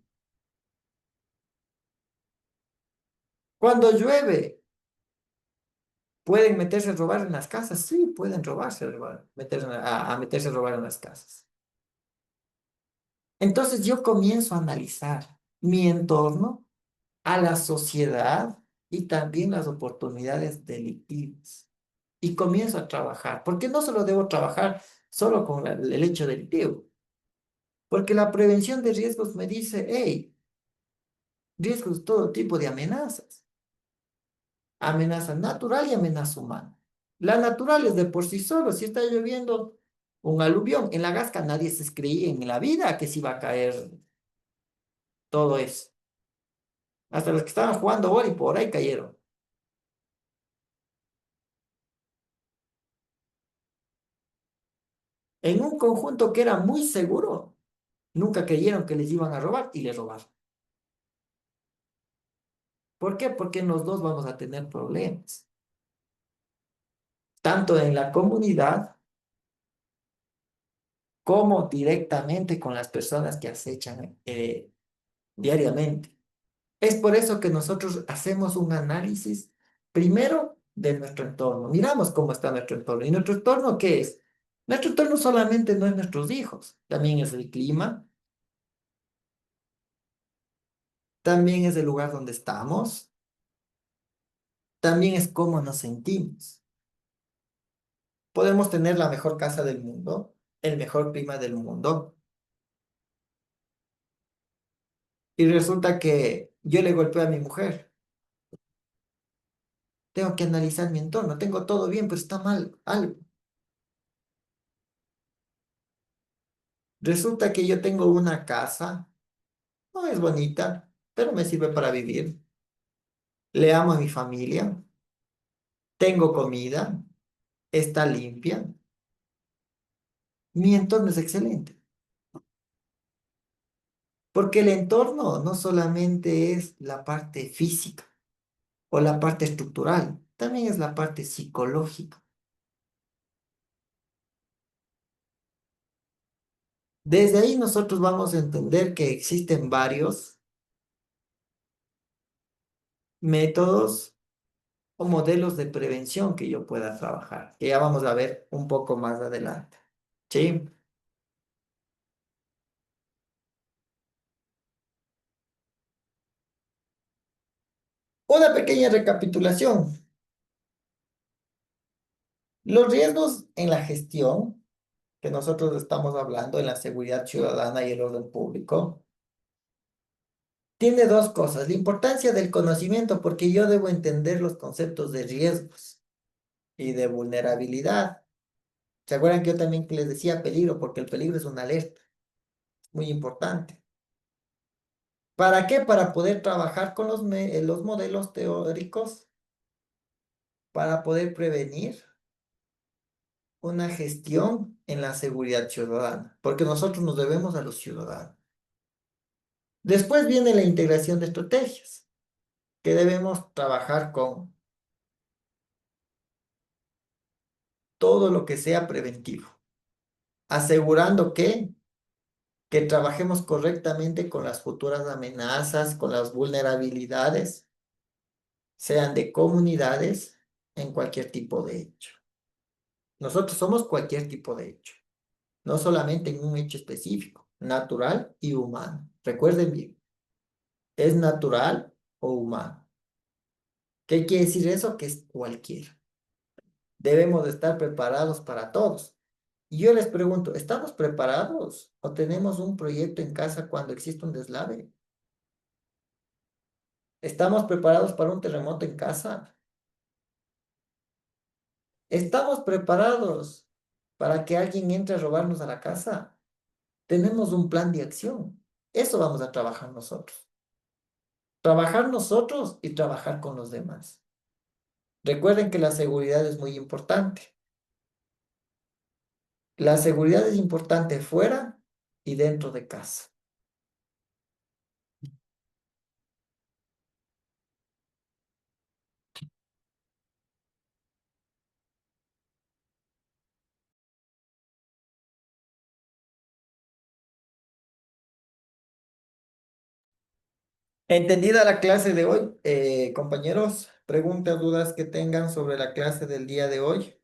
Cuando llueve, ¿pueden meterse a robar en las casas? Sí, pueden robarse, a meterse a robar en las casas. Entonces yo comienzo a analizar mi entorno, a la sociedad y también las oportunidades delictivas. Y comienzo a trabajar, porque no solo debo trabajar solo con el hecho delictivo, porque la prevención de riesgos me dice, hey, riesgos, todo tipo de amenazas. Amenaza natural y amenaza humana. La natural es de por sí solo. Si está lloviendo un aluvión en la Gasca, nadie se creía en la vida que se iba a caer todo eso. Hasta los que estaban jugando y por ahí cayeron. En un conjunto que era muy seguro, nunca creyeron que les iban a robar y les robaron. ¿Por qué? Porque en los dos vamos a tener problemas. Tanto en la comunidad como directamente con las personas que acechan diariamente. Es por eso que nosotros hacemos un análisis primero de nuestro entorno. Miramos cómo está nuestro entorno. ¿Y nuestro entorno qué es? Nuestro entorno solamente no es nuestros hijos, también es el clima, también es el lugar donde estamos, también es cómo nos sentimos. Podemos tener la mejor casa del mundo, el mejor clima del mundo, y resulta que yo le golpeo a mi mujer. Tengo que analizar mi entorno. Tengo todo bien, pero está mal algo. Resulta que yo tengo una casa, no es bonita, pero me sirve para vivir. Le amo a mi familia, tengo comida, está limpia. Mi entorno es excelente. Porque el entorno no solamente es la parte física o la parte estructural, también es la parte psicológica. Desde ahí nosotros vamos a entender que existen varios métodos o modelos de prevención que yo pueda trabajar, que ya vamos a ver un poco más adelante. ¿Sí? Una pequeña recapitulación. Los riesgos en la gestión que nosotros estamos hablando, en la seguridad ciudadana y el orden público, tiene dos cosas. La importancia del conocimiento, porque yo debo entender los conceptos de riesgos y de vulnerabilidad. ¿Se acuerdan que yo también les decía peligro? Porque el peligro es una alerta. Muy importante. ¿Para qué? Para poder trabajar con los modelos teóricos, para poder prevenir una gestión en la seguridad ciudadana, porque nosotros nos debemos a los ciudadanos. Después viene la integración de estrategias, que debemos trabajar con todo lo que sea preventivo, asegurando que trabajemos correctamente con las futuras amenazas, con las vulnerabilidades, sean de comunidades en cualquier tipo de hecho. Nosotros somos cualquier tipo de hecho, no solamente en un hecho específico, natural y humano. Recuerden bien, ¿es natural o humano? ¿Qué quiere decir eso? Que es cualquiera. Debemos de estar preparados para todos. Y yo les pregunto, ¿estamos preparados o tenemos un proyecto en casa cuando existe un deslave? ¿Estamos preparados para un terremoto en casa? ¿Estamos preparados para que alguien entre a robarnos a la casa? Tenemos un plan de acción. Eso vamos a trabajar nosotros. Trabajar nosotros y trabajar con los demás. Recuerden que la seguridad es muy importante. La seguridad es importante fuera y dentro de casa. Entendida la clase de hoy, compañeros, preguntas, dudas que tengan sobre la clase del día de hoy.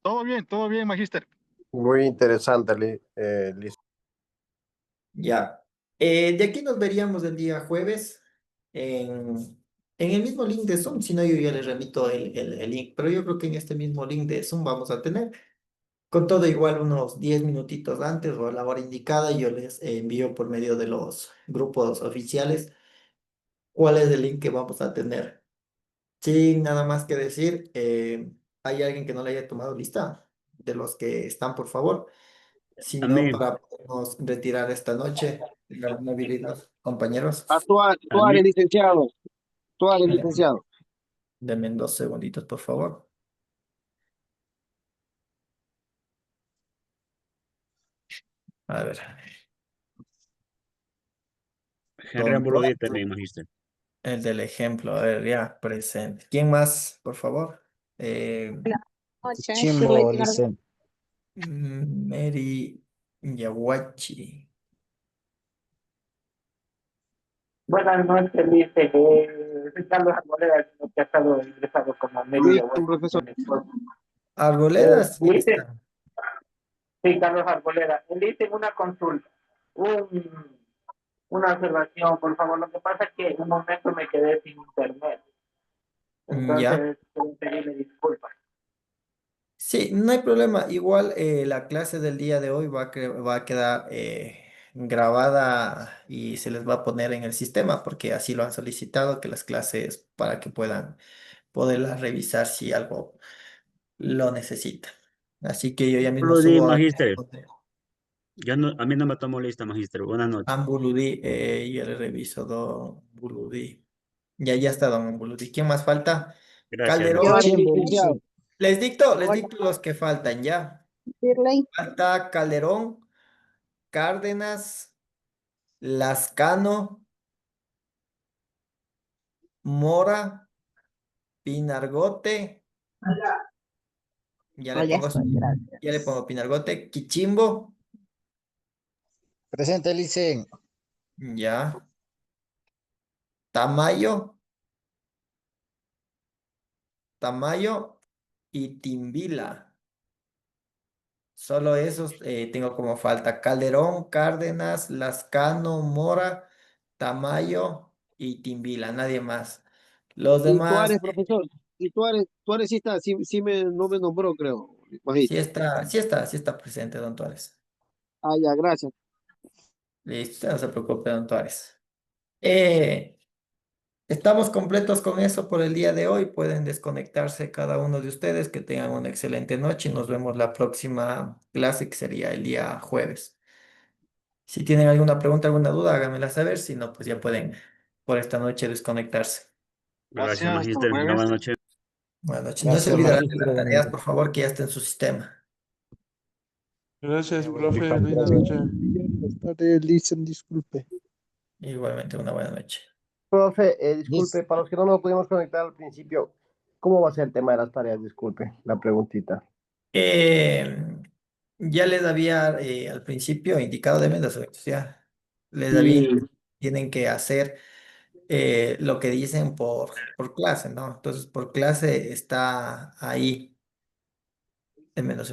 Todo bien, magíster. Muy interesante, Liz. Ya. De aquí nos veríamos el día jueves en el mismo link de Zoom, si no yo ya les remito el link, pero yo creo que en este mismo link de Zoom vamos a tener, con todo igual unos 10 minutitos antes o a la hora indicada, yo les envío por medio de los grupos oficiales cuál es el link que vamos a tener. Sin nada más que decir, ¿hay alguien que no le haya tomado lista? De los que están, por favor. Si A no, mí, para podernos retirar esta noche, la amabilidad, compañeros. a mí, licenciado. Vale. Licenciado. Denme 2 segunditos, por favor. A ver. Henry Don Ambulodía Duarte, también, magíster. el del ejemplo. A ver, ya, presente. ¿Quién más, por favor? Eh, Chimbo, Licen. Mary Yaguachi. Buenas noches, dice. Soy Carlos Arboleda, que ha estado ingresado como media web Profesor. de mi esposo. Arboledas, ¿quién Dice, está? sí, Carlos Arboleda. Dice una consulta, una observación, por favor. Lo que pasa es que en un momento me quedé sin internet. Ya. Entonces, quiero pedirle disculpas. Sí, no hay problema. Igual la clase del día de hoy va a quedar grabada y se les va a poner en el sistema porque así lo han solicitado, que las clases para que puedan poderlas revisar si algo lo necesita. Así que yo ya mismo Ambulodí, subo a magíster. Ya no, a mí no me tomó lista, magíster. Buenas noches. Ambuludí, yo le reviso Don Buludí. Ya está Don Ambuludí. ¿Quién más falta? Gracias, Calderón. magíster. Chimbo, Licen. Les dicto los que faltan ya. Falta Calderón, Cárdenas, Lascano, Mora, Pinargote, ya le pongo, ya le pongo Pinargote, Quichimbo, Presente, Licen. ya, Tamayo, Tamayo y Timbila. Solo esos tengo como falta. Calderón, Cárdenas, Lascano, Mora, Tamayo y Timbila, nadie más. Los Y demás, Tuárez, profesor. Y Tuárez sí está, no me nombró, creo. Magíster. sí está presente, don Tuárez. Ah, ya, gracias. Listo, no se preocupe, don Tuárez. Eh, Estamos completos con eso por el día de hoy. Pueden desconectarse cada uno de ustedes. Que tengan una excelente noche y nos vemos la próxima clase, que sería el día jueves. Si tienen alguna pregunta, alguna duda, háganmela saber. Si no, pues ya pueden por esta noche desconectarse. Gracias, Gracias, hasta magíster. Una jueves. buena noche. Buenas noches. No se Gracias, olvidarán de magíster. las Buenas tareas, noches. por favor, que ya está en su sistema. Gracias, Bueno, profe. Linda noche. Buenas tardes, Licen, disculpe. Igualmente, una buena noche. profe, Liz, disculpe, para los que no nos pudimos conectar al principio, ¿cómo va a ser el tema de las tareas? Disculpe, la preguntita. Eh, ya les había al principio indicado de ya les había Sí. tienen que hacer lo que dicen por clase, ¿no? Entonces, por clase está ahí el menos